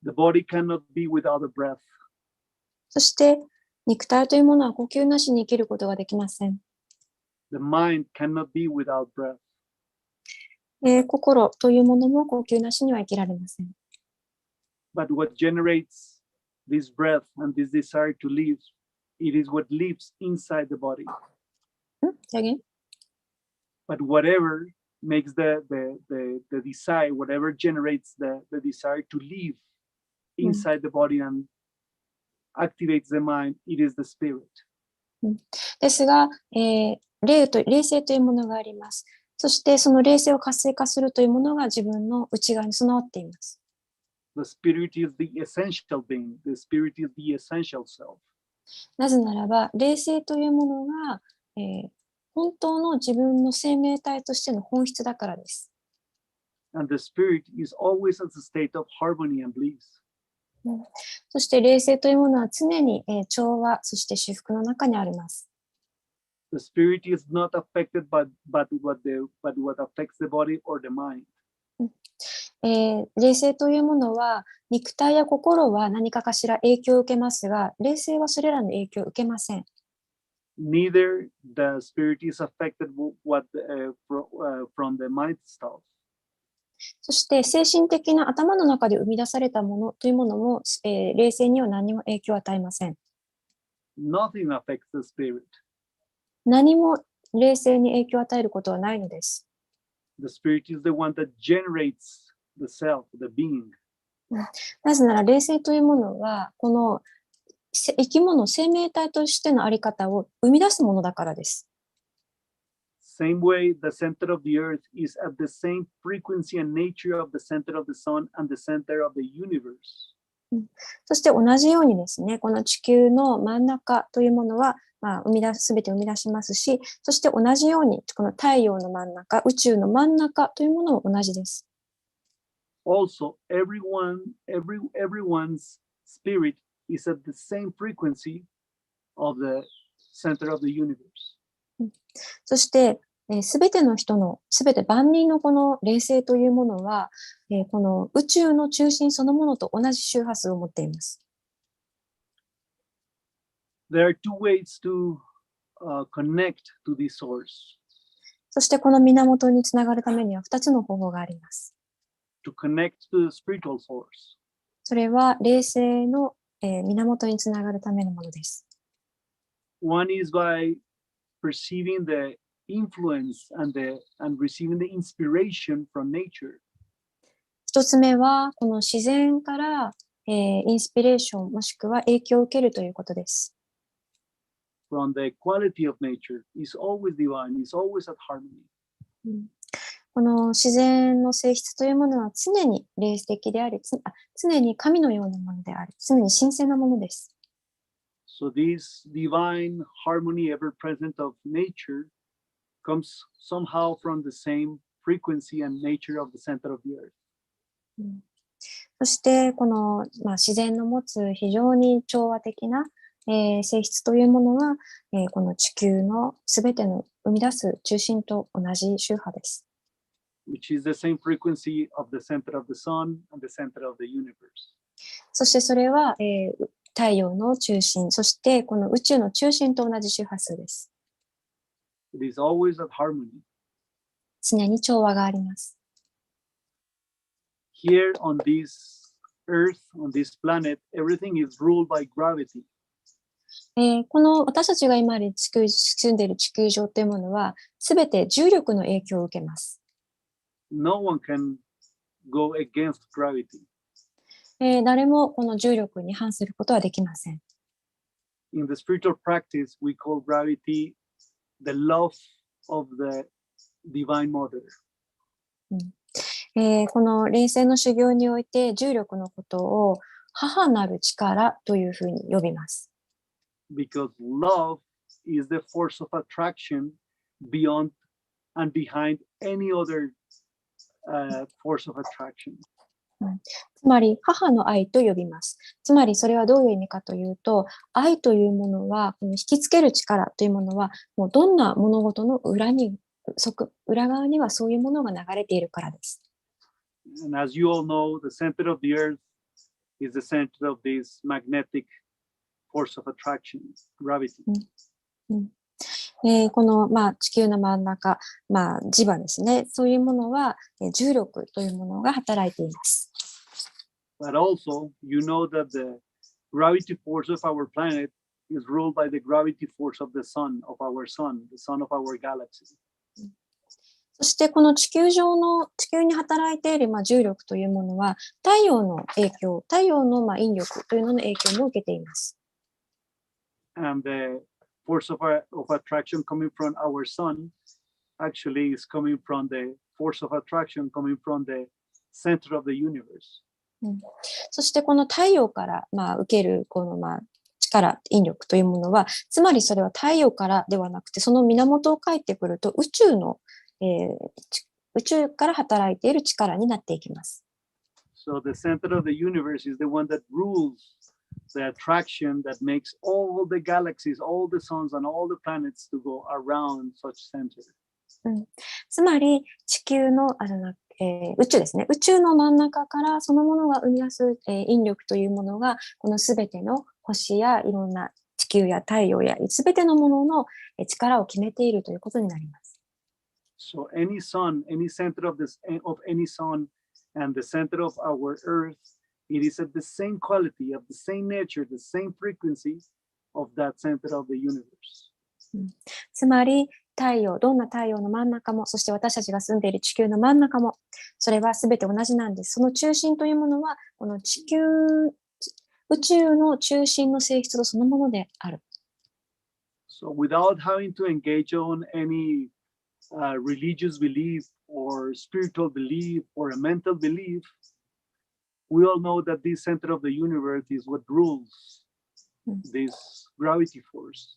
The body cannot be without a breath. そして肉体というものは呼吸なしに生きることができません。The mind cannot be without breath. 心というものも呼吸なしには生きられません。But what generates this breath and this desire to live, it is what lives inside the body. Again? But whatever makes the desire, whatever generates the desire to live inside the body and activates the mind, it is the spirit. ですが、霊性というものがあります。そしてその霊性を活性化するというものが自分の内側に備わっています。The spirit is the essential being. The spirit is the essential self. なぜならば、霊性というものが、本当の自分の生命体としての本質だからです。And the spirit is always at the state of harmony and bliss. そして霊性というものは常に、調和、そして至福の中にあります。The spirit is not affected by what affects the body or the mind. 霊性というものは肉体や心は何かしら影響を受けますが、霊性はそれらの影響を受けません。Neither the spirit is affected from the mind stuff. そして精神的な頭の中で生み出されたものというものも、霊性には何も影響を与えません。Nothing affects the spirit. 何も霊性に影響を与えることはないのです。The spirit is the one that generates the self, the being. なぜなら霊性というものはこの生き物、生命体としてのあり方を生み出すものだからです。Same way, the center of the earth is at the same frequency and nature of the center of the sun and the center of the universe. そして同じようにですね、この地球の真ん中というものは、すべて生み出しますし、そして同じようにこの太陽の真ん中、宇宙の真ん中というものも同じです。Also, everyone's spirit is at the same frequency of the center of the universe. そして、すべての人の、すべて万人のこの霊性というものは、この宇宙の中心そのものと同じ周波数を持っています。There are two ways to connect to this source. そしてこの源につながるためには2つの方法があります。To connect to the spiritual source. それは霊性の、源につながるためのものです。One is by perceiving the influence and receiving the inspiration from nature. 一つ目はこの自然から、インスピレーションもしくは影響を受けるということです。From the quality of nature is always divine, is always at harmony. この自然の性質というものは常に霊的であり、常に神のようなものであり、常に神聖なものです。So this divine harmony ever present of nature comes somehow from the same frequency and nature of the center of the earth. そしてこの、自然の持つ非常に調和的な、性質というものは、この地球のすべての生み出す中心と同じ周波です。Which is the same frequency of the center of the sun and the center of the universe. そしてそれは、太陽の中心、そしてこの宇宙の中心と同じ周波数です。It is always at harmony. 常に調和があります。Here on this earth, on this planet, everything is ruled by gravity. この私たちが今住んでいる地球上というものは、すべて重力の影響を受けます。No one can go against gravity. 誰もこの重力に反することはできません。In the spiritual practice, we call gravity the love of the divine mother. この霊性の修行において重力のことを母なる力というふうに呼びます。Because love is the force of attraction beyond and behind any other force of attraction. つまり母の愛と呼びます。つまりそれはどういう意味かというと、愛というものは、この引きつける力というものは、もうどんな物事の裏側にはそういうものが流れているからです。And as you all know, the center of the earth is the center of this magnetic force of attraction, gravity. この、地球の真ん中、磁場ですね。そういうものは、重力というものが働いています。But also, you know that the gravity force of our planet is ruled by the gravity force of the sun, of our sun, the sun of our galaxy. そしてこの地球に働いている重力というものは、太陽の引力というのの影響も受けています。And the force of attraction coming from our sun actually is coming from the force of attraction coming from the center of the universe. そしてこの太陽から受けるこの力、引力というものは、つまりそれは太陽からではなくて、その源を書いてくると宇宙から働いている力になっていきます。So the center of the universe is the one that rules the attraction that makes all the galaxies, all the suns, and all the planets to go around such center. つまり地球の宇宙ですね。宇宙の真ん中からそのものが生み出す、引力というものが、このすべての星やいろんな地球や太陽やすべてのものの力を決めているということになります。So any sun, any center of any sun, and the center of our earth, it is at the same quality, of the same nature, the same frequency of that center of the universe. つまりどんな太陽の真ん中も、そして私たちが住んでいる地球の真ん中も、それはすべて同じなんです。その中心というものは、この宇宙の中心の性質とそのものである。So without having to engage on any religious belief or spiritual belief or a mental belief, we all know that this center of the universe is what rules this gravity force.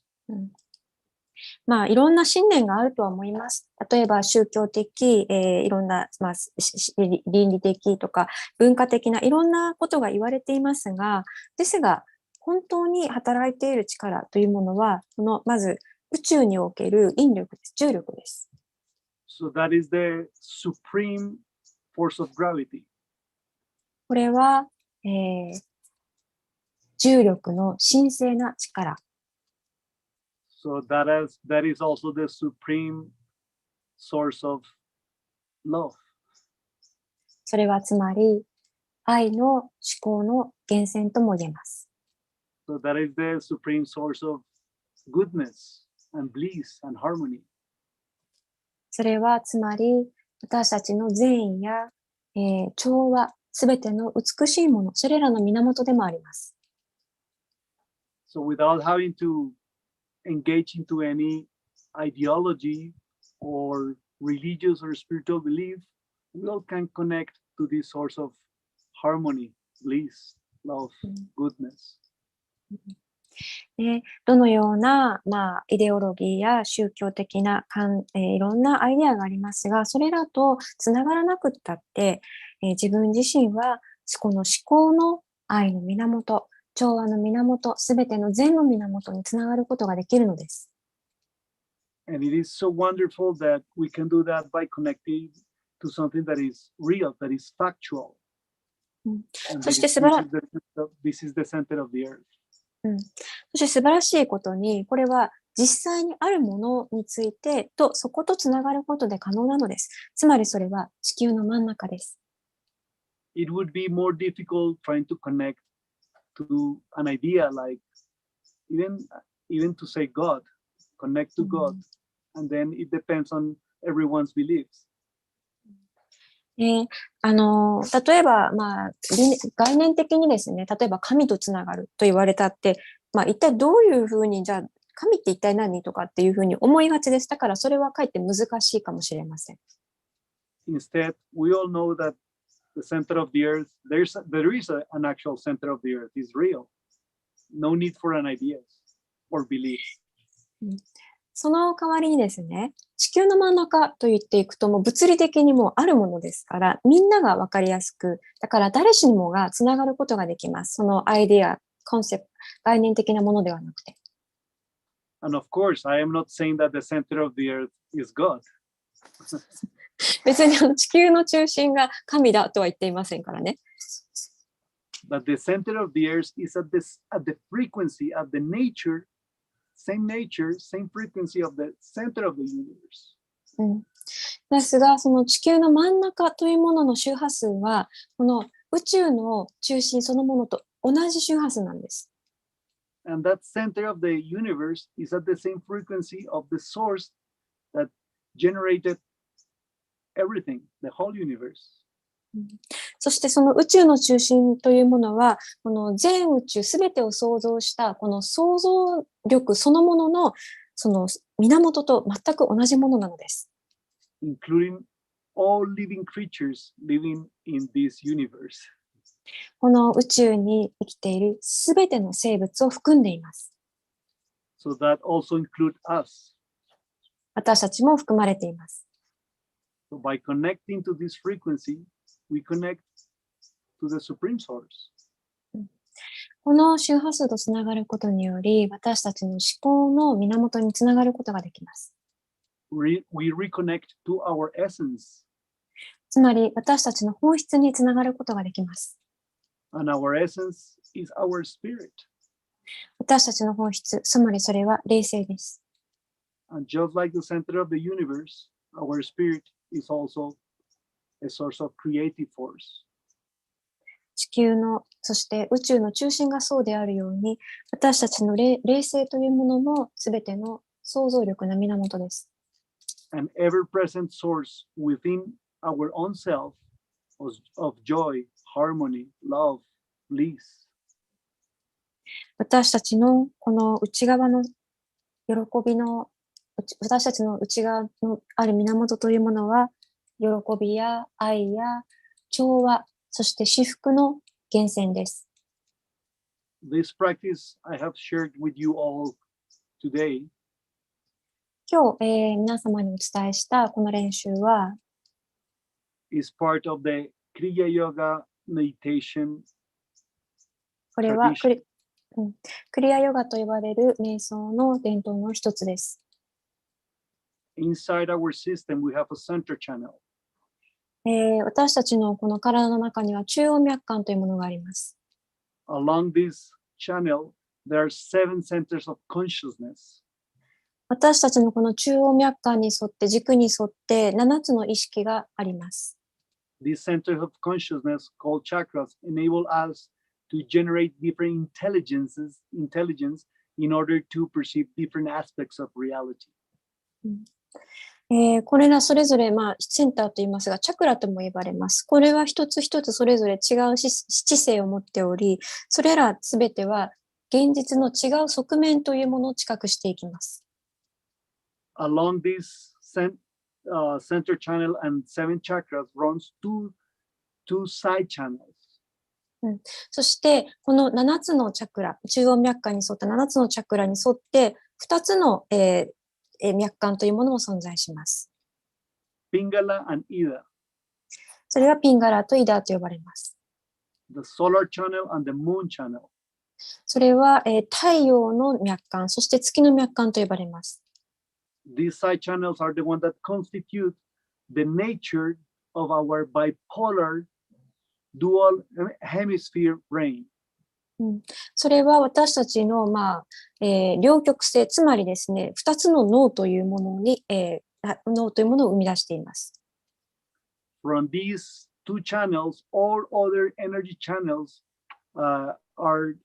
いろんな信念があるとは思います。例えば宗教的、いろんな、倫理的とか文化的ないろんなことが言われていますが、ですが本当に働いている力というものは、まず宇宙における引力です。重力です。So that is the supreme force of gravity. これは、重力の神聖な力。So that is also the supreme source of love. それはつまり愛の思考の源泉とも言えます。So that is the supreme source of goodness and bliss and harmony. それはつまり私たちの善意や、調和、すべての美しいもの、それらの源でもあります。So without having to engage into any ideology or religious or spiritual belief, we all can connect to this source of harmony, bliss, love, goodness. どのような、イデオロギーや宗教的ないろんなアイデアがありますが、それらとつながらなくったって、自分自身はこの思考の愛の源、調和の源、すべての善の源につながることができるのです。And it is so wonderful that we can do that by connecting to something that is real, that is factual. そしてthis is the center of the earth. そして素晴らしいことに、これは実際にあるものについてとそことつながることで可能なのです。つまりそれは地球の真ん中です。It would be more difficult trying to connect to an idea like even to say God, connect to God, and then it depends on everyone's beliefs. 例えば、概念的にですね、例えば神とつながると言われたって、一体どういうふうに、じゃあ神って一体何とかっていうふうに思いがちです。だからそれはかえって難しいかもしれません。Instead, we all know that the center of the earth, there is an actual center of the earth, is real. No need for an idea or belief. その代わりにですね、地球の真ん中と言っていくともう物理的にもあるものですから、みんなが分かりやすく、だから誰しもがつながることができます。そのアイデア、コンセプト、概念的なものではなくて。And of course, I am not saying that the center of the earth is God. 別に地球の中心が神だとは言っていませんからね。But the center of the earth is at the frequency, at the same nature, same frequency of the center of the universe. ですが、その地球の真ん中というものの周波数は、この宇宙の中心そのものと同じ周波数なんです。And that center of the universe is at the same frequency of the source that generated everything, the whole universe. そしてその宇宙の中心というものは、この全宇宙すべてを創造したこの創造力そのもののその源と全く同じものなのです。Including all living creatures living in this universe. この宇宙に生きているすべての生物を含んでいます。So that also includes us. 私たちも含まれています。So by connecting to this frequency, we connect to the supreme source. この周波数とつながることにより、私たちの思考の源につながることができます。We reconnect to our essence. つまり、私たちの本質につながることができます。And our essence is our spirit. 私たちの本質、つまりそれは霊性です。And just like the center of the universe, our spirit is also a source of creative force. 地球の、そして宇宙の中心がそうであるように、私たちの霊性というものもすべての創造力の源です。An ever-present source within our own self of joy, harmony, love, bliss. 私たちのこの内側の喜びの、私たちの内側のある源というものは、喜びや愛や調和、そして至福の源泉です。This practice I have shared with you all today. 今日、皆様にお伝えしたこの練習は、is part of the Kriya Yoga meditation. これはクリアヨガと呼ばれる瞑想の伝統の一つです。Inside our system, we have a center channel. 私たちのこの体の中には中央脈管というものがあります。Along this channel, there are 7 centers of consciousness. 私たちのこの中央脈管に沿って、軸に沿って7つの意識があります。These centers of consciousness, called chakras, enable us to generate different intelligence in order to perceive different aspects of reality. これらそれぞれ、センターと言いますが、チャクラとも呼ばれます。これは一つ一つそれぞれ違う知性を持っており、それらすべては現実の違う側面というものを知覚していきます。Along these center channel and 7 chakras runs two side channels. そして、この7つのチャクラ、中央脈間に沿った7つのチャクラに沿って、2つの、脈間というものも存在します。Pingala and Ida. それはピンガラとイダーと呼ばれます。The solar channel and the moon channel. それは、太陽の脈間、そして月の脈間と呼ばれます。These side channels are the ones that constitute the nature of our bipolar dual hemisphere brain. それは私たちの、両極性、つまりですね、2つの脳というものに、脳というものを生み出しています。From these two channels, all other energy channels are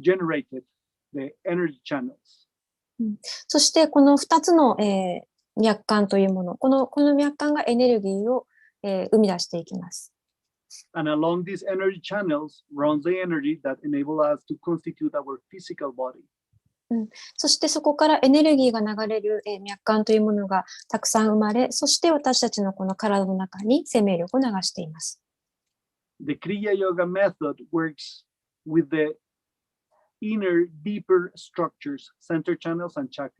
generated, the energy channels. そしてこの2つの、脈間というもの、この脈間がエネルギーを、生み出していきます。And along these energy channels runs the energy that enable us to constitute our physical body. そしてそこからエネルギーが流れる、脈間というものがたくさん生まれ、そして私たちのこの体の中に生命力を流しています。The Kriya Yoga method works with the inner, deeper structures, center channels and chakras.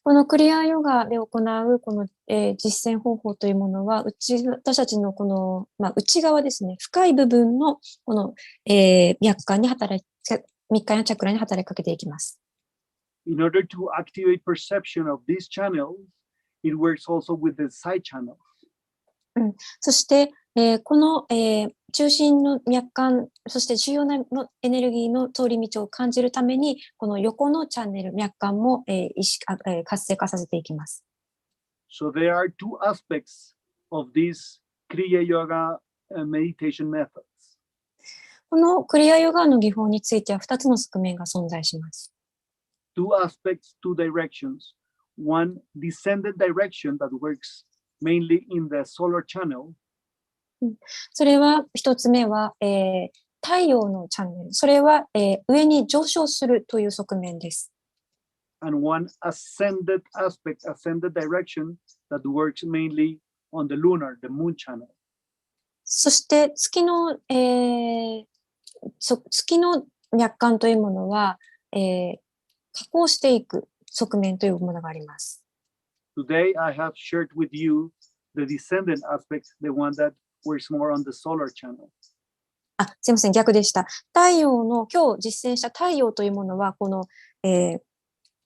このクリアヨガで行うこの、実践方法というものは、私たちのこの、内側ですね、深い部分のこの、脈間に密会のチャクラに働きかけていきます。In order to activate perception of these channels, it works also with the side channels. そして、この、中心の脈間、そして重要なエネルギーの通り道を感じるために、この横のチャンネル、脈間も、活性化させていきます。So there are two aspects of this Kriya Yoga meditation methods. このクリアヨガの技法については2つの側面が存在します。Two aspects, two directions. One descended direction that works mainly in the solar channel. それは1つ目は、太陽のチャンネル。それは、上に上昇するという側面です。And one ascended aspect, ascended direction that works mainly on the lunar, the moon channel. そして月の脈間というものは、下降していく側面というものがあります。Today I have shared with you the descendant aspect, the one that works more on the solar channel. すいません、逆でした。太陽の、今日実践した太陽というものは、この、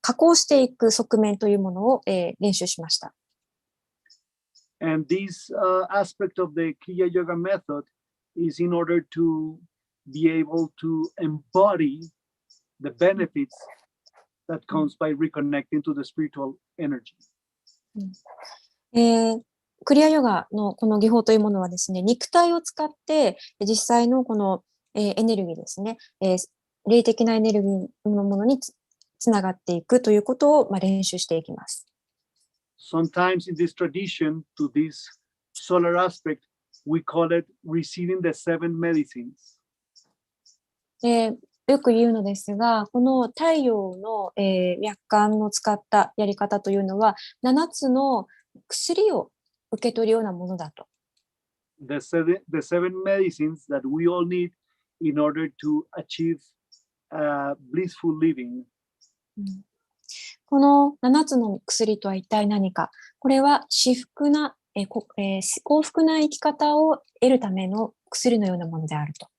下降していく側面というものを、練習しました。And this aspect of the Kriya Yoga method is in order to be able to embody the benefits that comes by reconnecting to the spiritual energy. クリアヨガのこの技法というものはですね、肉体を使って実際のこの、エネルギーですね、霊的なエネルギーのものにつながっていくということを、練習していきます。Sometimes in this tradition, to this solar aspect, we call it receiving the 7 medicines. よく言うのですが、この太陽の、脈間を使ったやり方というのは、7つの薬を受け取るようなものだと。The seven medicines that we all need in order to achieve blissful living. この7つの薬とは一体何か。これは幸福な、幸福な生き方を得るための薬のようなものであると。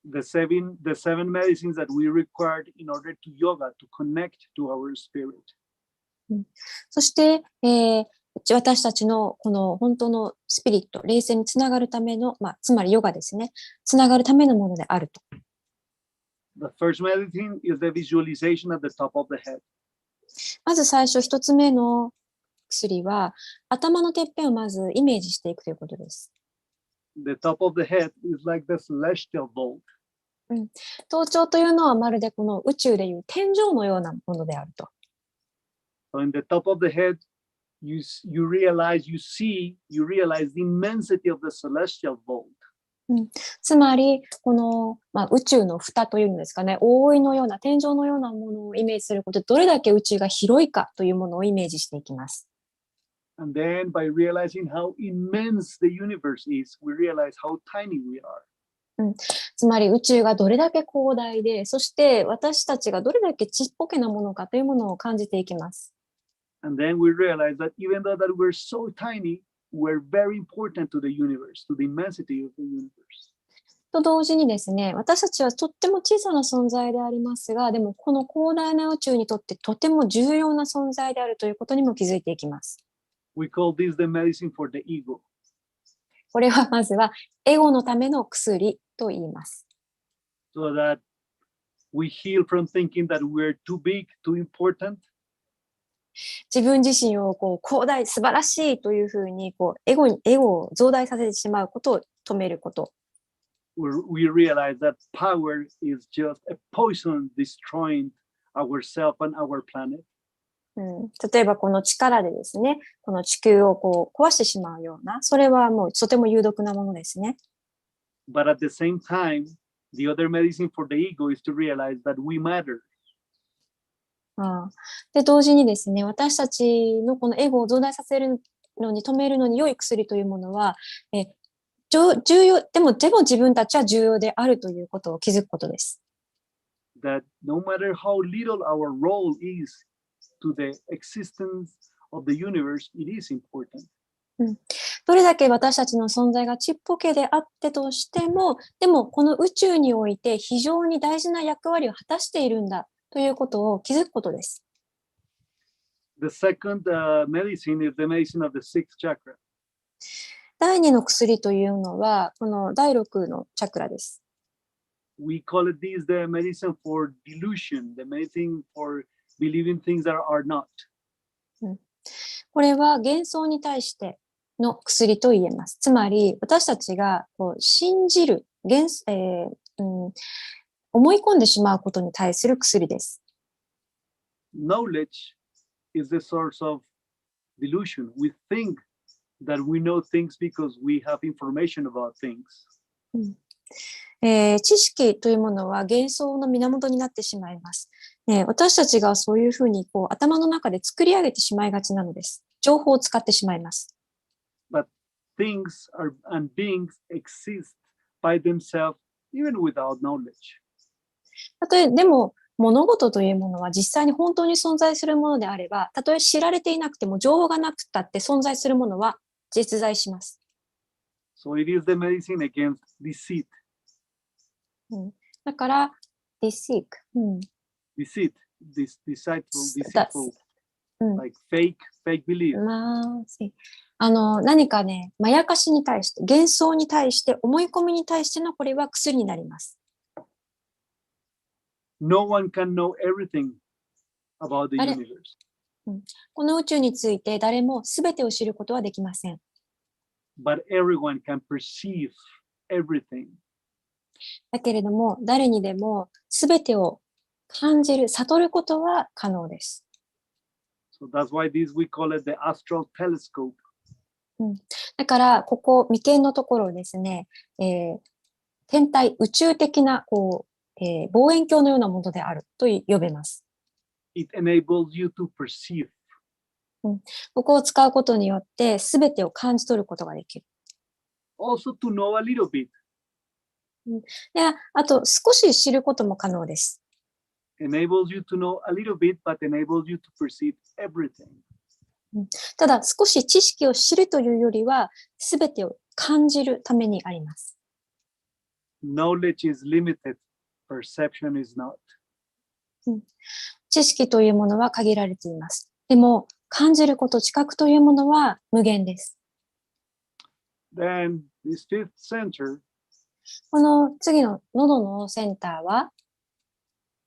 The seven medicines that we required in order to yoga, to connect to our spirit. そして、私たちのこの本当のスピリット、霊性につながるための、つまりヨガですね、つながるためのものであると。The first medicine is the visualization at the top of the head. まず最初1つ目の薬は、頭のてっぺんをまずイメージしていくということです。The top of the head is like the celestial vault. 頭頂というのはまるでこの宇宙でいう天井のようなものであると。So in the top of the head, you realize the immensity of the celestial vault. つまり、この、宇宙の蓋というんですかね、覆いのような、天井のようなものをイメージすることで、どれだけ宇宙が広いかというものをイメージしていきます。And then by realizing how immense the universe is, we realize how tiny we are. つまり宇宙がどれだけ広大で、そして私たちがどれだけちっぽけなものかというものを感じていきます。And then we realize that even though that we're so tiny, we're very important to the universe, to the immensity of the universe. と同時にですね、私たちはとっても小さな存在でありますが、でもこの広大な宇宙にとってとても重要な存在であるということにも気づいていきます。We call this the medicine for the ego. これはまずはエゴのための薬と言います。So that we heal from thinking that we're too big, too important. 自分自身を広大、素晴らしいというふうにエゴを増大させてしまうことを止めること。We realize that power is just a poison destroying ourselves and our planet. 例えばこの力でですね、この地球を壊してしまうような、それはもうとても有毒なものですね。But at the same time, the other medicine for the ego is to realize that we matter. で、同時にですね、私たちのこのエゴを増大させるのに止めるのに良い薬というものは、重要、でも自分たちは重要であるということを気づくことです。That no matter how little our role is to the existence of the universe, it is important. どれだけ私たちの存在がちっぽけであってとしても、でもこの宇宙において非常に大事な役割を果たしているんだということを気づくことです。The second medicine is the medicine of the sixth chakra. 第2の薬というのは、この第6のチャクラです。We call it this the medicine for delusion, the medicine for believing things that are not. これは幻想に対しての薬と言えます。つまり、私たちが信じる、思い込んでしまうことに対する薬です。Knowledge is the source of delusion. We think that we know things because we have information about things. 知識というものは幻想の源になってしまいます。私たちがそういうふうに頭の中で作り上げてしまいがちなのです。情報を使ってしまいます。But things and beings exist by themselves even without knowledge. でも物事というものは実際に本当に存在するものであれば、たとえ知られていなくても情報がなくたって存在するものは実在します。So it is the medicine against deceit. だから、deceit. Deceit, deceitful, like fake belief. 何かね、まやかしに対して、幻想に対して、思い込みに対してのこれは薬になります。No one can know everything about the universe. この宇宙について誰も全てを知ることはできません。But everyone can perceive everything. だけれども、誰にでも全てを感じる、悟ることは可能です。So that's why we call it the astral telescope. だから、ここ、眉間のところをですね、天体、宇宙的な望遠鏡のようなものであると呼べます。It enables you to perceive. ここを使うことによって、すべてを感じ取ることができる。Also to know a little bit. で、あと、少し知ることも可能です。Enables you to know a little bit, but enables you to perceive everything. ただ、少し知識を知るというよりは、すべてを感じるためにあります。Knowledge is limited. Perception is not. 知識というものは限られています。でも、感じること、知覚というものは無限です。Then, this fifth center この次の喉のセンターは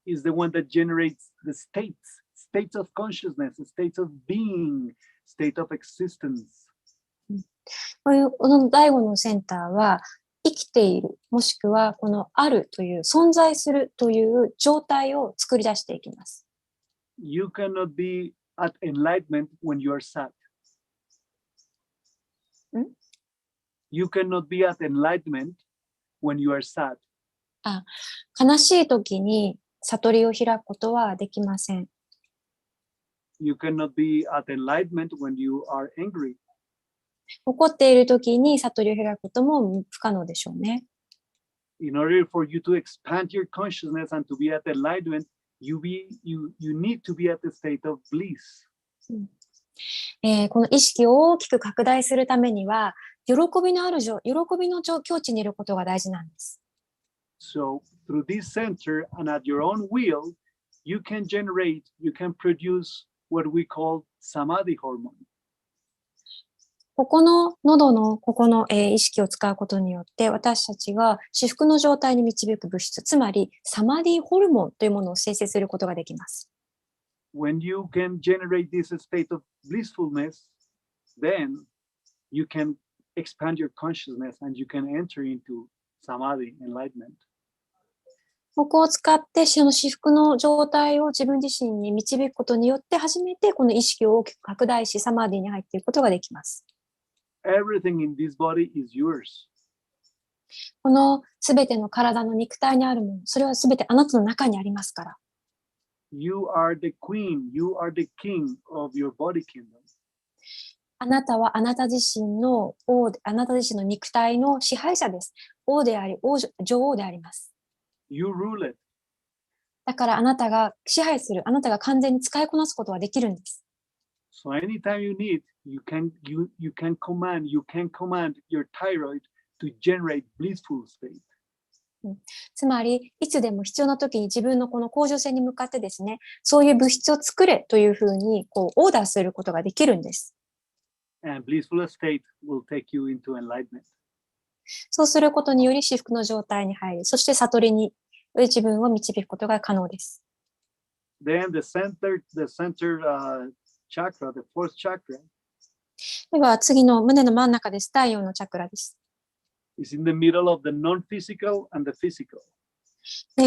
is the one that generates the states of consciousness, states of being, state of existence. この第5のセンターは生きている、もしくはこのあるという存在するという状態を作り出していきます。You cannot be at enlightenment when you are sad. You cannot be at enlightenment when you are sad. 悲しい時に悟りを開くことはできません。You cannot be at enlightenment when you are angry. 怒っている時に悟りを開くことも不可能でしょうね。In order for you to expand your consciousness and to be at enlightenment, you need to be at the state of bliss. この意識を大きく拡大するためには、喜びの境地にいることが大事なんです。So through this center and at your own will, you can produce what we call samadhi hormone. ここの喉のここの、意識を使うことによって私たちが至福の状態に導く物質、つまりサマディホルモンというものを生成することができます。When you can generate this state of blissfulness, then you can expand your consciousness and you can enter into samadhi enlightenment. ここを使ってその至福の状態を自分自身に導くことによって初めてこの意識を大きく拡大しサマディに入っていくことができます。Everything in this body is yours. このすべての体の肉体にあるもの、それはすべてあなたの中にありますから。You are the queen, you are the king of your body kingdom. あなたはあなた自身の肉体の支配者です。王であり、女王であります。You rule it. だからあなたが支配する、あなたが完全に使いこなすことはできるんです。So anytime you need, you can command your thyroid to generate blissful state. つまり、いつでも必要な時に自分のこの甲状腺に向かってですね、そういう物質を作れというふうにオーダーすることができるんです。And blissful state will take you into enlightenment. そうすることにより至福の状態に入り、そして悟りに自分を導くことが可能です。Then the center chakra, the fourth chakra, では次の胸の真ん中です。太陽のチャクラです。is in the middle of the non-physical and the physical.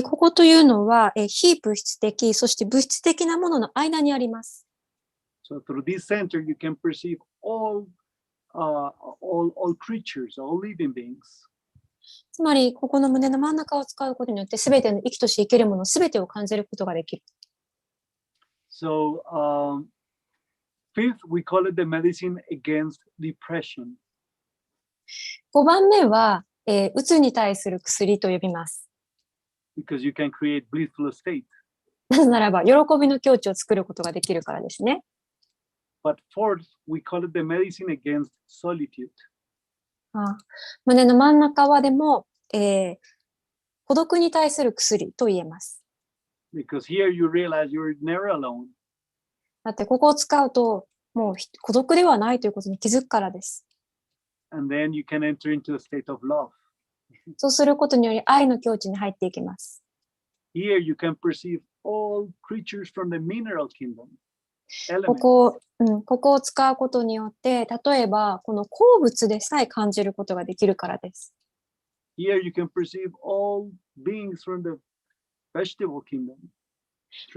ここというのは非物質的、そして物質的なものの間にあります。So through this center, you can perceive all creatures, all living beings. つまり、ここの胸の真ん中を使うことによって、すべての生きとし生けるものすべてを感じることができる。So, fifth, we call it the medicine against depression. 5番目は、うつに対する薬と呼びます。Because you can create blissful state. なぜならば、喜びの境地を作ることができるからですね。But fourth, we call it the medicine against solitude. 胸の真ん中はでも、孤独に対する薬と言えます。Because here you realize you're never alone. だってここを使うと、もう孤独ではないということに気づくからです。And then you can enter into a state of love. そうすることにより愛の境地に入っていきます。Here you can perceive all creatures from the mineral kingdom. ここを使うことによって、例えばこの鉱物でさえ感じることができるからです。Here you can perceive all beings from the vegetable kingdom.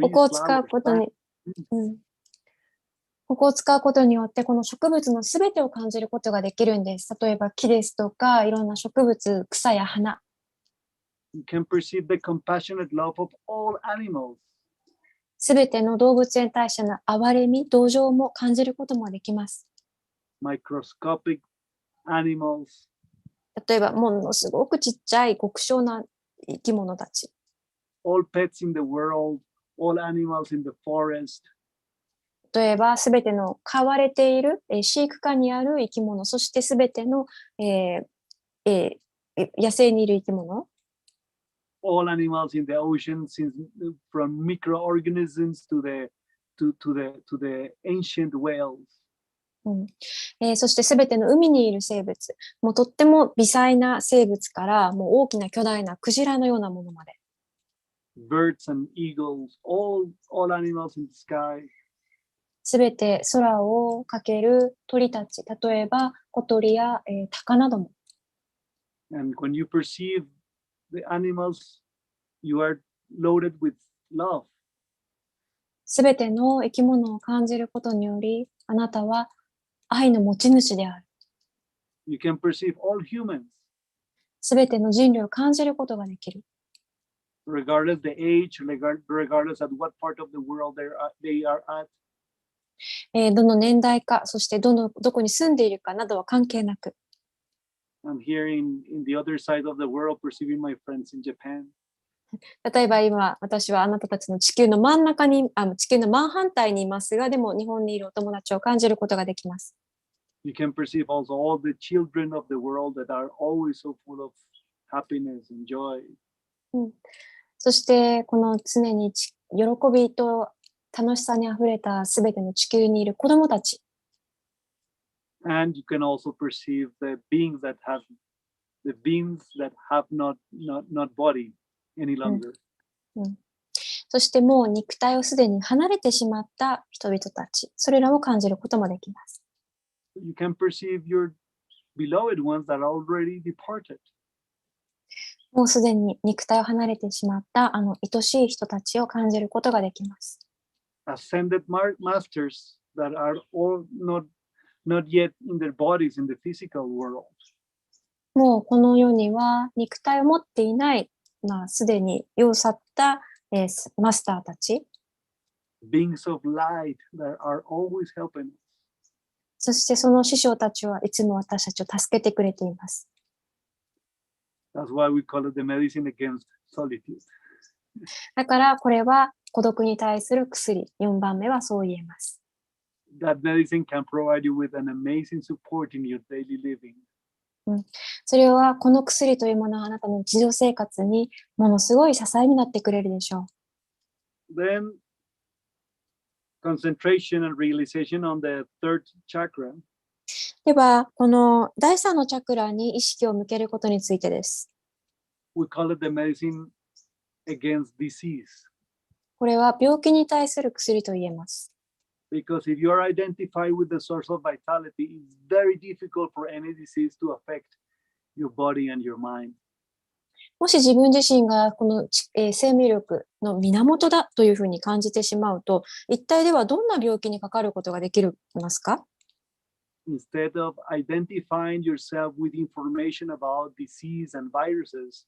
ここを使うことに、ここを使うことによって、この植物のすべてを感じることができるんです。例えば木ですとか、いろんな植物、草や花。You can perceive the compassionate love of all animals. すべての動物に対しての憐れみ、同情も感じることもできます。Microscopic animals. 例えば、ものすごくちっちゃい極小な生き物たち。All pets in the world, all animals in the forest. 例えば、すべての飼われている飼育下にある生き物、そしてすべての、野生にいる生き物。All animals in the ocean, from microorganisms to the ancient whales. そしてすべての海にいる生物、もうとっても微細な生物からもう大きな巨大なクジラのようなものまで。Birds and eagles, all animals in the sky. すべて空をかける鳥たち、例えば小鳥や、鷹なども。And when you perceive the animals, you are loaded with love. すべての生き物を感じることにより、あなたは愛の持ち主である。You can perceive all humans. すべての人類を感じることができる。Regardless the age, regardless at what part of the world they are at. どの年代か、そしてどこに住んでいるかなどは関係なく、I'm here in the other side of the world perceiving my friends in Japan. 例えば今、私はあなたたちの地球の真ん中に、地球の真反対にいますが、でも日本にいるお友達を感じることができます。You can perceive also all the children of the world that are always so full of happiness and joy. そして、この常に喜びと楽しさにあふれたすべての地球にいる子供たち。And you can also perceive the beings that have not body any longer. そしてもう肉体をすでに離れてしまった人々たち、それらを感じることもできます。You can perceive your beloved ones that are already departed. もうすでに肉体を離れてしまった愛しい人たちを感じることができます。Ascended masters that are all not yet in their bodies in the physical world. もうこの世には肉体を持っていない、すでに世を去った、マスターたち。Beings of light that are always helping us. そしてその師匠たちはいつも私たちを助けてくれています。That's why we call it the medicine against solitude. だからこれは孤独に対する薬。4番目はそう言えます。That medicine can provide you with an amazing support in your daily living. それはこの薬というものはあなたの日常生活にものすごい支えになってくれるでしょう。Then, concentration and realization on the third chakra. では、この第3のチャクラに意識を向けることについてです。We call it the medicine against disease. これは病気に対する薬と言えます。Because if you are identified with the source of vitality, it's very difficult for any disease to affect your body and your mind. もし自分自身がこの、生命力の源だというふうに感じてしまうと、一体ではどんな病気にかかることができますか？ Instead of identifying yourself with information about disease and viruses,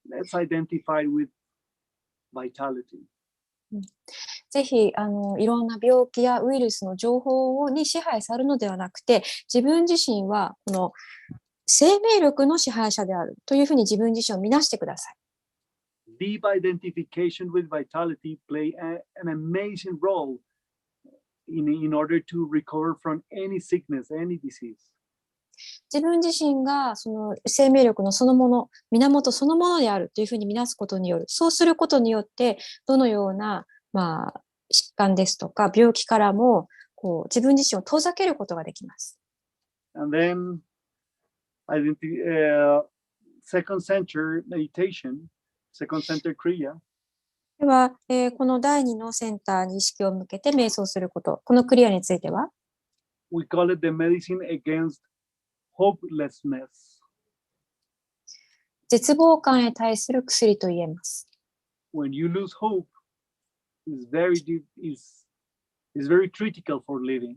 let's identify with vitality. ぜひいろんな病気やウイルスの情報に支配されるのではなくて、自分自身はこの生命力の支配者であるというふうに自分自身を見なしてください。Deep identification with vitality play an amazing role in order to recover from any sickness, any disease. 自分自身がその生命力のそのもの、源そのものであるというふうに見なすことによる。そうすることによって、どのような、疾患ですとか病気からも自分自身を遠ざけることができます。And then, second center meditation, second center kriya. では、この第2のセンターに意識を向けて瞑想すること、このクリアについては We call it the medicine against hopelessness. 絶望感へ対する薬と言えます。When you lose hope, is very critical for living.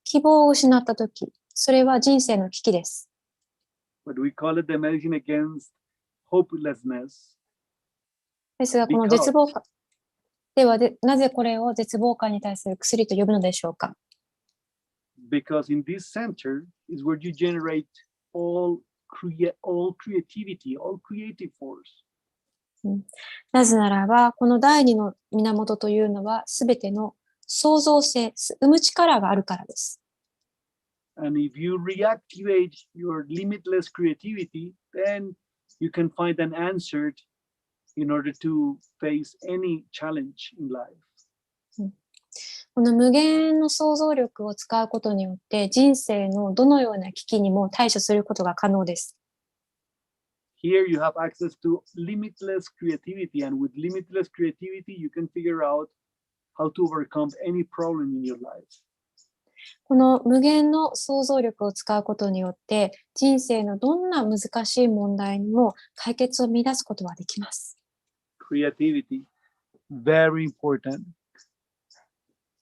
希望を失ったとき、それは人生の危機です。But we call it the medicine against hopelessness. ですが、この絶望感ではなぜこれを絶望感に対する薬と呼ぶのでしょうか？ Because in this center is where you generate all creativity, all creative force. なぜならば、この第二の源というのは、すべての創造性、生む力があるからです。And if you reactivate your limitless creativity, then you can find an answer in order to face any challenge in life. この無限の想像力を使うことによって、人生のどのような危機にも対処することが可能です。Here you have access to limitless creativity, and with limitless creativity, you can figure out how to overcome any problem in your life. この無限の想像力を使うことによって、人生のどんな難しい問題にも解決を見出すことができます。Creativity, very important.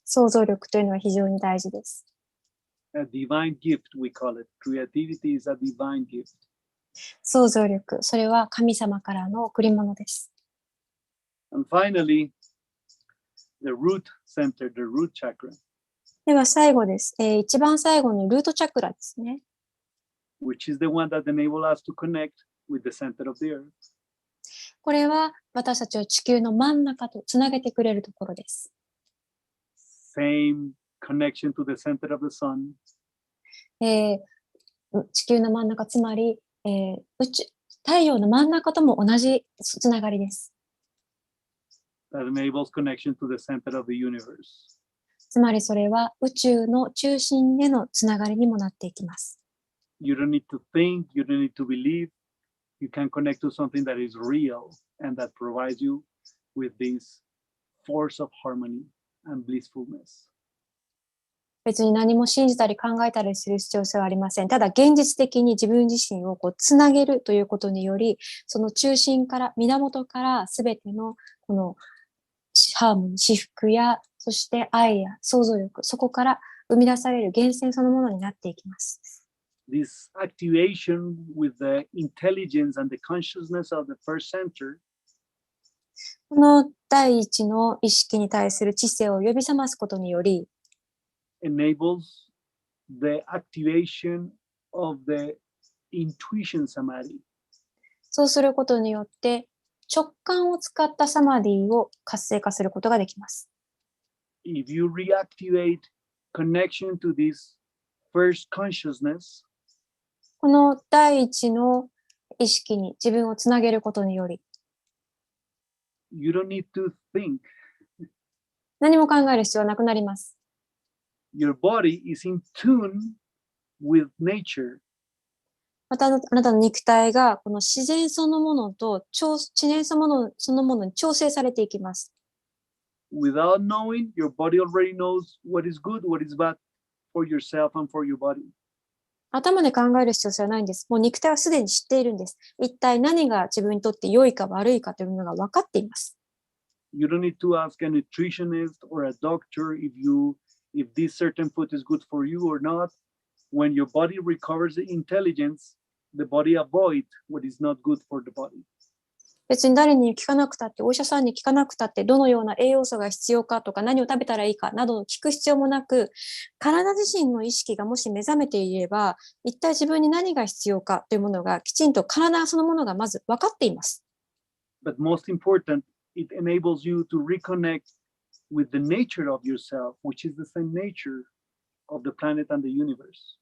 想像力というのは非常に大事です。A divine gift, we call it. Creativity is a divine gift. 想像力、それは神様からの贈り物です。And finally, the root center, the root chakra, では最後です。一番最後のルートチャクラですね。which is the one that enables us to connect with the center of the earth. これは私たちを地球の真ん中とつなげてくれるところです。Same connection to the center of the sun. 地球の真ん中、つまり、太陽の真ん中とも同じつながりです。That enables connection to the center of the universe. つまりそれは宇宙の中心へのつながりにもなっていきます。You don't need to think, you don't need to believe. You can connect to something that is real and that provides you with this force of harmony and blissfulness. 別に何も信じたり考えたりする必要性はありません。ただ現実的に自分自身をつなげるということにより、その中心から、源からすべてのこのハーモニー、至福や、そして愛や想像力、そこから生み出される源泉そのものになっていきます。This activation with the intelligence and the consciousness of the first center この第一の意識に対する知性を呼び覚ますことにより、enables the activation of the intuition samadhi. そうすることによって直感を使ったサマディを活性化することができます。If you reactivate connection to this first consciousness, この第一の意識に自分をつなげることにより、you don't need to think. 何も考える必要はなくなります。Your body is in tune with nature. またあなたの肉体がこの自然そのものと自然そのものに調整されていきます。Without knowing, your body already knows what is good, what is bad for yourself and for your body. 頭で考える必要性はないんです。もう肉体はすでに知っているんです。一体何が自分にとって良いか悪いかというのが分かっています。You don't need to ask a nutritionist or a doctor if this certain food is good for you or not. When your body recovers the intelligence, the body avoids what is not good for the body. 別に誰に聞かなくたって、お医者さんに聞かなくたって、どのような栄養素が必要かとか、何を食べたらいいかなどを聞く必要もなく、体自身の意識がもし目覚めていれば、一体自分に何が必要かというものがきちんと体そのものがまず分かっています。But most important, it enables you to reconnect with the nature of yourself, which is the same nature of the planet and the universe.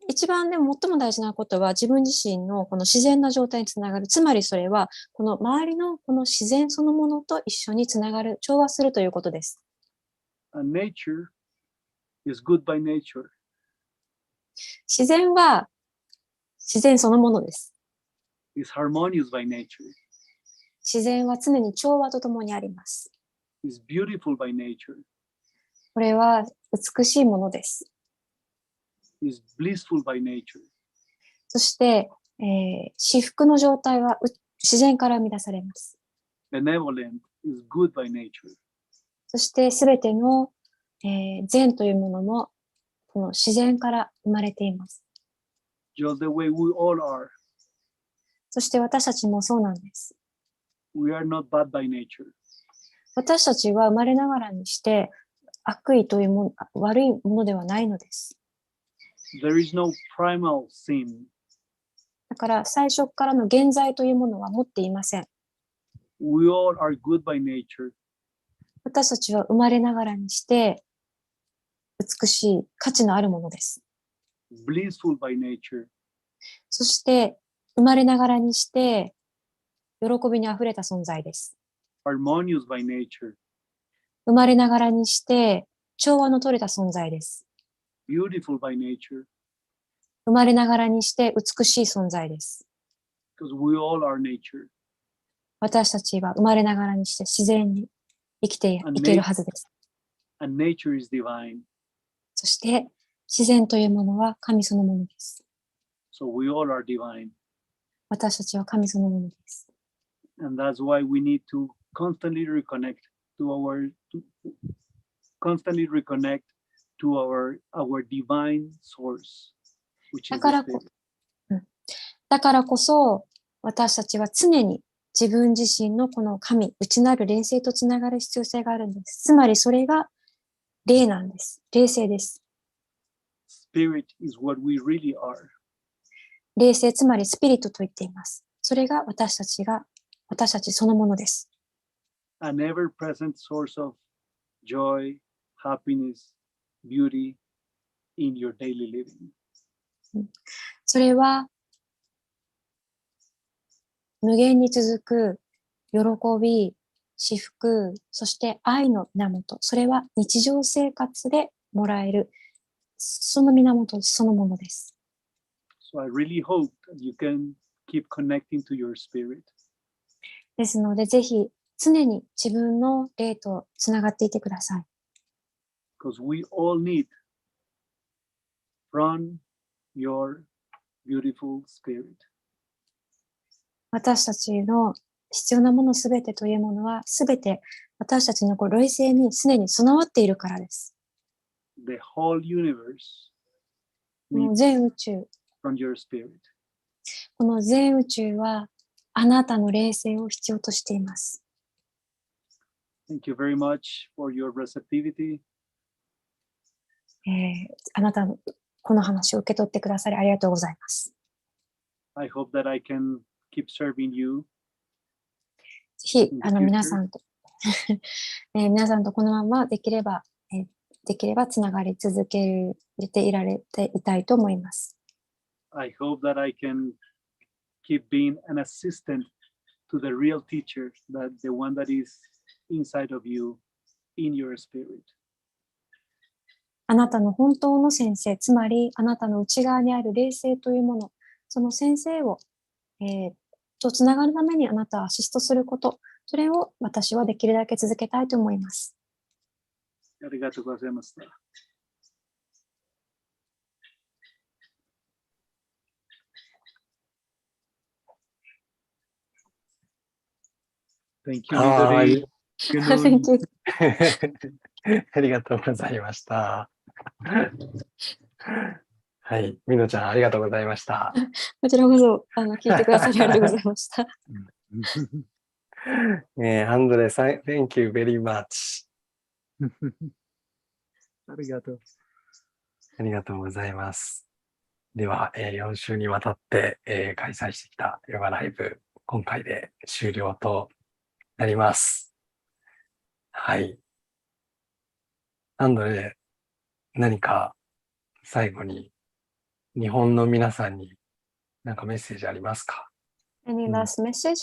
一番でも最も大事なことは自分自身のこの自然な状態につながる。つまりそれはこの周りのこの自然そのものと一緒につながる、調和するということです。And nature is good by nature. 自然は自然そのものです。Is harmonious by nature. 自然は常に調和とともにあります。Is beautiful by nature. これは美しいものです。Is blissful by nature. そして、至福の状態は自然から生み出されます。Benevolent is good by nature. そしてすべての、善というものもこの自然から生まれています。Just the way we all are. そして私たちもそうなんです。We are not bad by nature. 私たちは生まれながらにして悪意というもの、悪いものではないのです。There is no primal sin. だから最初からの現在というものは持っていません。We all are good by nature. 私たちは生まれながらにして美しい価値のあるものです。Blissful by nature. そして生まれながらにして喜びにあふれた存在です。Harmonious by nature. 生まれながらにして調和の取れた存在です。Beautiful by nature. 生まれながらにして美しい存在です。Because we all are nature. 私たちは生まれながらにして自然に生きていけるはずです。And nature is divine. そして自然というものは神そのものです。So we all are divine. 私たちは神そのものです。And that's why we need to constantly reconnect to our divine source, which is the spirit. だからこそ私たちは常に自分自身のこの神、内なる霊性とつながる必要性があるんです。つまりそれが霊なんです。霊性です。Spirit is what we really are. 霊性、つまりスピリットと言っています。それが私たちそのものです。An ever-present source of joy, happiness, beauty in your daily living. それは無限に続く喜び、至福、そして愛の源。それは日常生活でもらえる、その源そのものです。So I really hope that you can keep connecting to your spirit. ですので、ぜひ常に自分の霊とつながっていてください。Because we all need from your beautiful spirit. 私たちの必要なものすべてというものは、すべて私たちの霊性にすでに備わっているからです。The whole universe もう needs 全宇宙、 from your spirit. この全宇宙はあなたの霊性を必要としています。Thank you very much for your receptivity. あなたのこの話を受け取ってくださりありがとうございます。I hope that I can keep serving you. ぜひ In the future. 皆さんと皆さんとこのままできればつながり続けていられていたいと思います。I hope that I can keep being an assistant to the real teacher, that the one that is inside of you, in your spirit. あなたの本当の先生、つまりあなたの内側にある霊性というもの、その先生を、とつながるためにあなたはアシストすること、それを私はできるだけ続けたいと思います。ありがとうございました。Thank you, はい。 Thank you. ありがとうございました。はい。みのちゃん、ありがとうございました。こちらこそ聞いてくださりありがとうございました。アンドレさん、Thank you very much. ありがとう。ありがとうございます。では、4週にわたって、開催してきたヨガライブ、今回で終了となります。はい。アンドレ、何か最後に日本の皆さんに何かメッセージありますか？ Any last message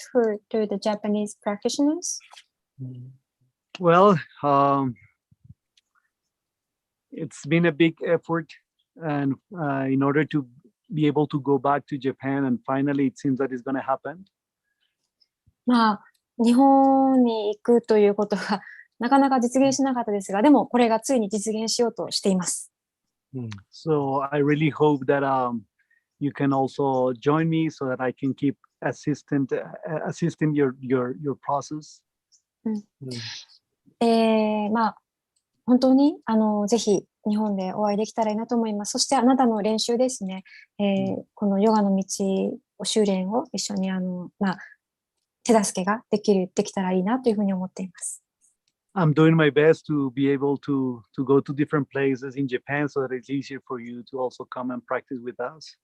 to the Japanese practitioners? Well, it's been a big effort, and in order to be able to go back to Japan, and finally it seems that it's going to happen. まあ、日本に行くということがなかなか実現しなかったですが、でもこれがついに実現しようとしています。So I really hope that you can also join me so that I can keep assisting your process. まあ、本当にぜひ日本でお会いできたらいいなと思います。そしてあなたの練習ですね、このヨガの道を修練を一緒に手助けができたらいいなというふうに思っています。I'm doing my best to be able to go to different places in Japan so that it's easier for you to also come and practice with us.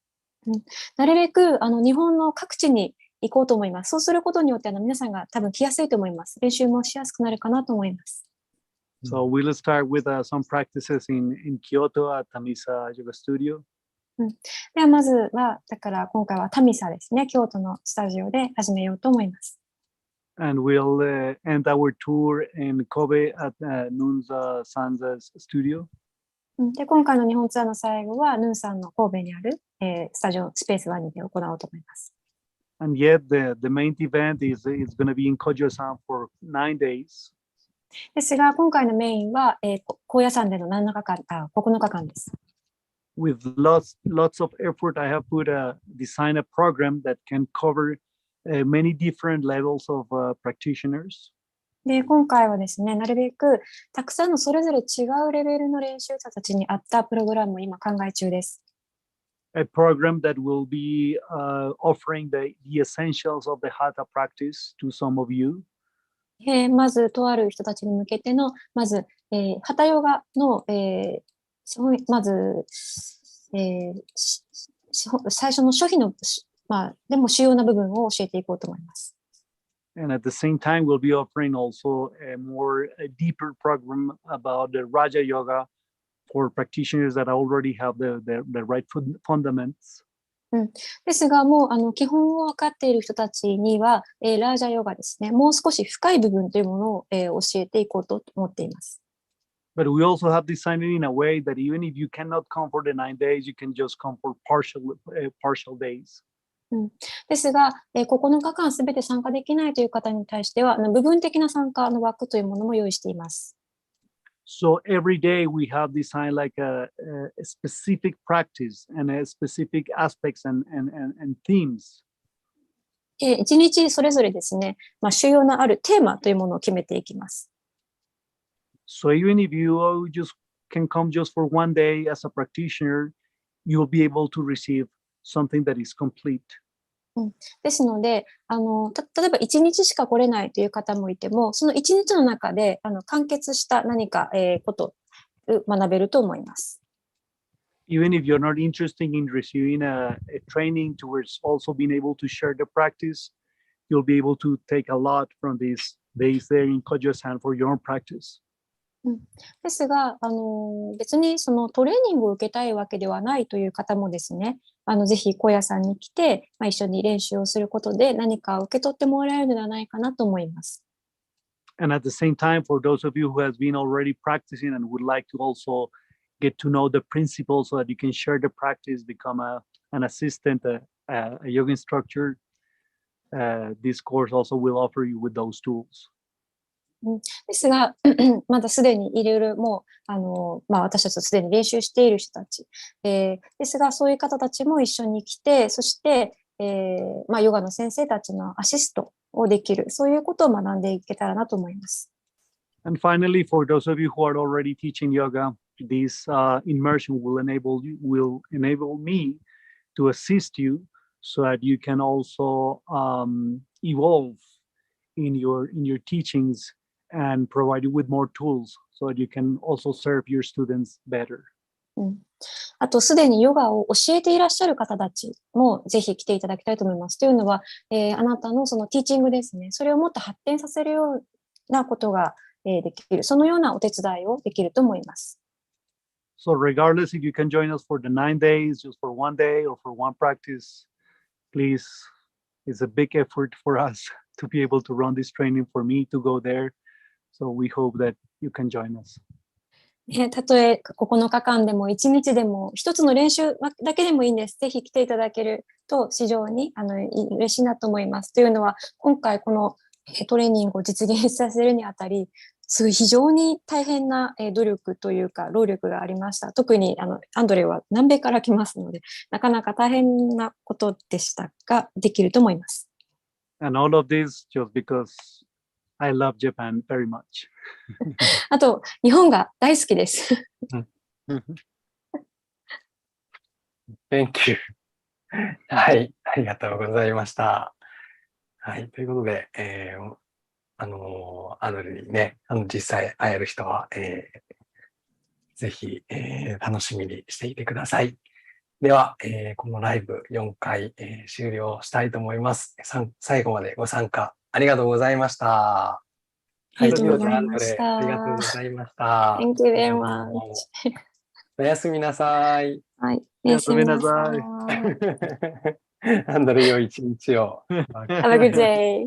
なるべく日本の各地に行こうと思います。そうすることによって皆さんが多分来やすいと思います。練習もしやすくなるかなと思います。So we'll start with some practices in Kyoto at Tamisa Yoga Studio. ではまずは、だから今回はタミサですね、京都のスタジオで始めようと思います。And we'll end our tour in Kobe at Nunza-san's studio. で、今回の日本ツアーの最後は、ヌンさんの神戸にある、スタジオ、スペース1にて行おうと思います。And yet the main event is going to be in Kojo-san for 9 days. ですが、今回のメインは、高野山での9日間です。With lots of effort, I have designed a program that can cover many different levels of practitioners. で、今回はですね、なるべくたくさんのそれぞれ違うレベルの練習者たちに合ったプログラムを今考え中です。a program that will be offering the essentials of the Hatha practice to some of you. まず、とある人たちに向けての、まず、ハタヨガの、まず、最初の初期の、でも主要な部分を教えていこうと思います。And at the same time, we'll be offering also a deeper program about the Raja Yoga for practitioners that already have the right fundaments. ですが、もう基本を分かっている人たちには、ラージャヨガですね、もう少し深い部分というものを、教えていこうと思っています。But we also have designed it in a way that even if you cannot come for the 9 days, you can just come for partial days. ですが、9日間すべて参加できないという方に対しては、部分的な参加の枠というものも用意しています。So every day we have designed like a specific practice and a specific aspects and themes. 一日それぞれですね、主要なあるテーマというものを決めていきます。So even if you just can come just for 1 day as a practitioner, you will be able to receive something that is complete. ですので、例えば1日しか来れないという方もいても、その1日の中で完結した何か、ことを学べると思います。Even if you're not interested in receiving a training towards also being able to share the practice, you'll be able to take a lot from these days there in Kojo-san for your own practice. ですが、別にそのトレーニングを受けたいわけではないという方もですね、ぜひ高野山に来て、一緒に練習をすることで何か受け取ってもらえるのではないかなと思います。And at the same time, for those of you who has been already practicing and would like to also get to know the principles so that you can share the practice, become an assistant, a yoga instructor, this course also will offer you with those tools. ですが、まだすでにいろいろもう私たちとすでに練習している人たち、ですが、そういう方たちも一緒に来て、そして、ヨガの先生たちのアシストをできる、そういうことを学んでいけたらなと思います。And finally, for those of you who are already teaching yoga, this immersion will enable me to assist you so that you can also evolve in your teachings and provide you with more tools so that you can also serve your students better. あと、すでにヨガを教えていらっしゃる方たちもぜひ来ていただきたいと思います。というのは、あなたのそのティーチングですね、それをもっと発展させるようなことが、できる、そのようなお手伝いをできると思います。So regardless if you can join us for the 9 days, just for 1 day or for one practice, please, it's a big effort for us to be able to run this training, for me to go there. So we hope that you can join us. たとえ9日間でも1日でも一つの練習だけでもいいんです。ぜひ来ていただけると非常に嬉しいなと思います。というのは、今回このトレーニングを実現させるにあたり、非常に大変な努力というか労力がありました。特にアンドレは南米から来ますので、なかなか大変なことでしたが、できると思います。And all of this just because I love Japan very much. あと、日本が大好きです。Thank you. はい、ありがとうございました。はい、ということで、アドレにね、実際会える人は、ぜひ、楽しみにしていてください。では、このライブ4回、終了したいと思います。最後までご参加ありがとうございました。ありがとうございました。ありがとうございました。Thank you very much. おやすみなさい。はい、おやすみなさい。アンドレ、良い一日を。Have a good day.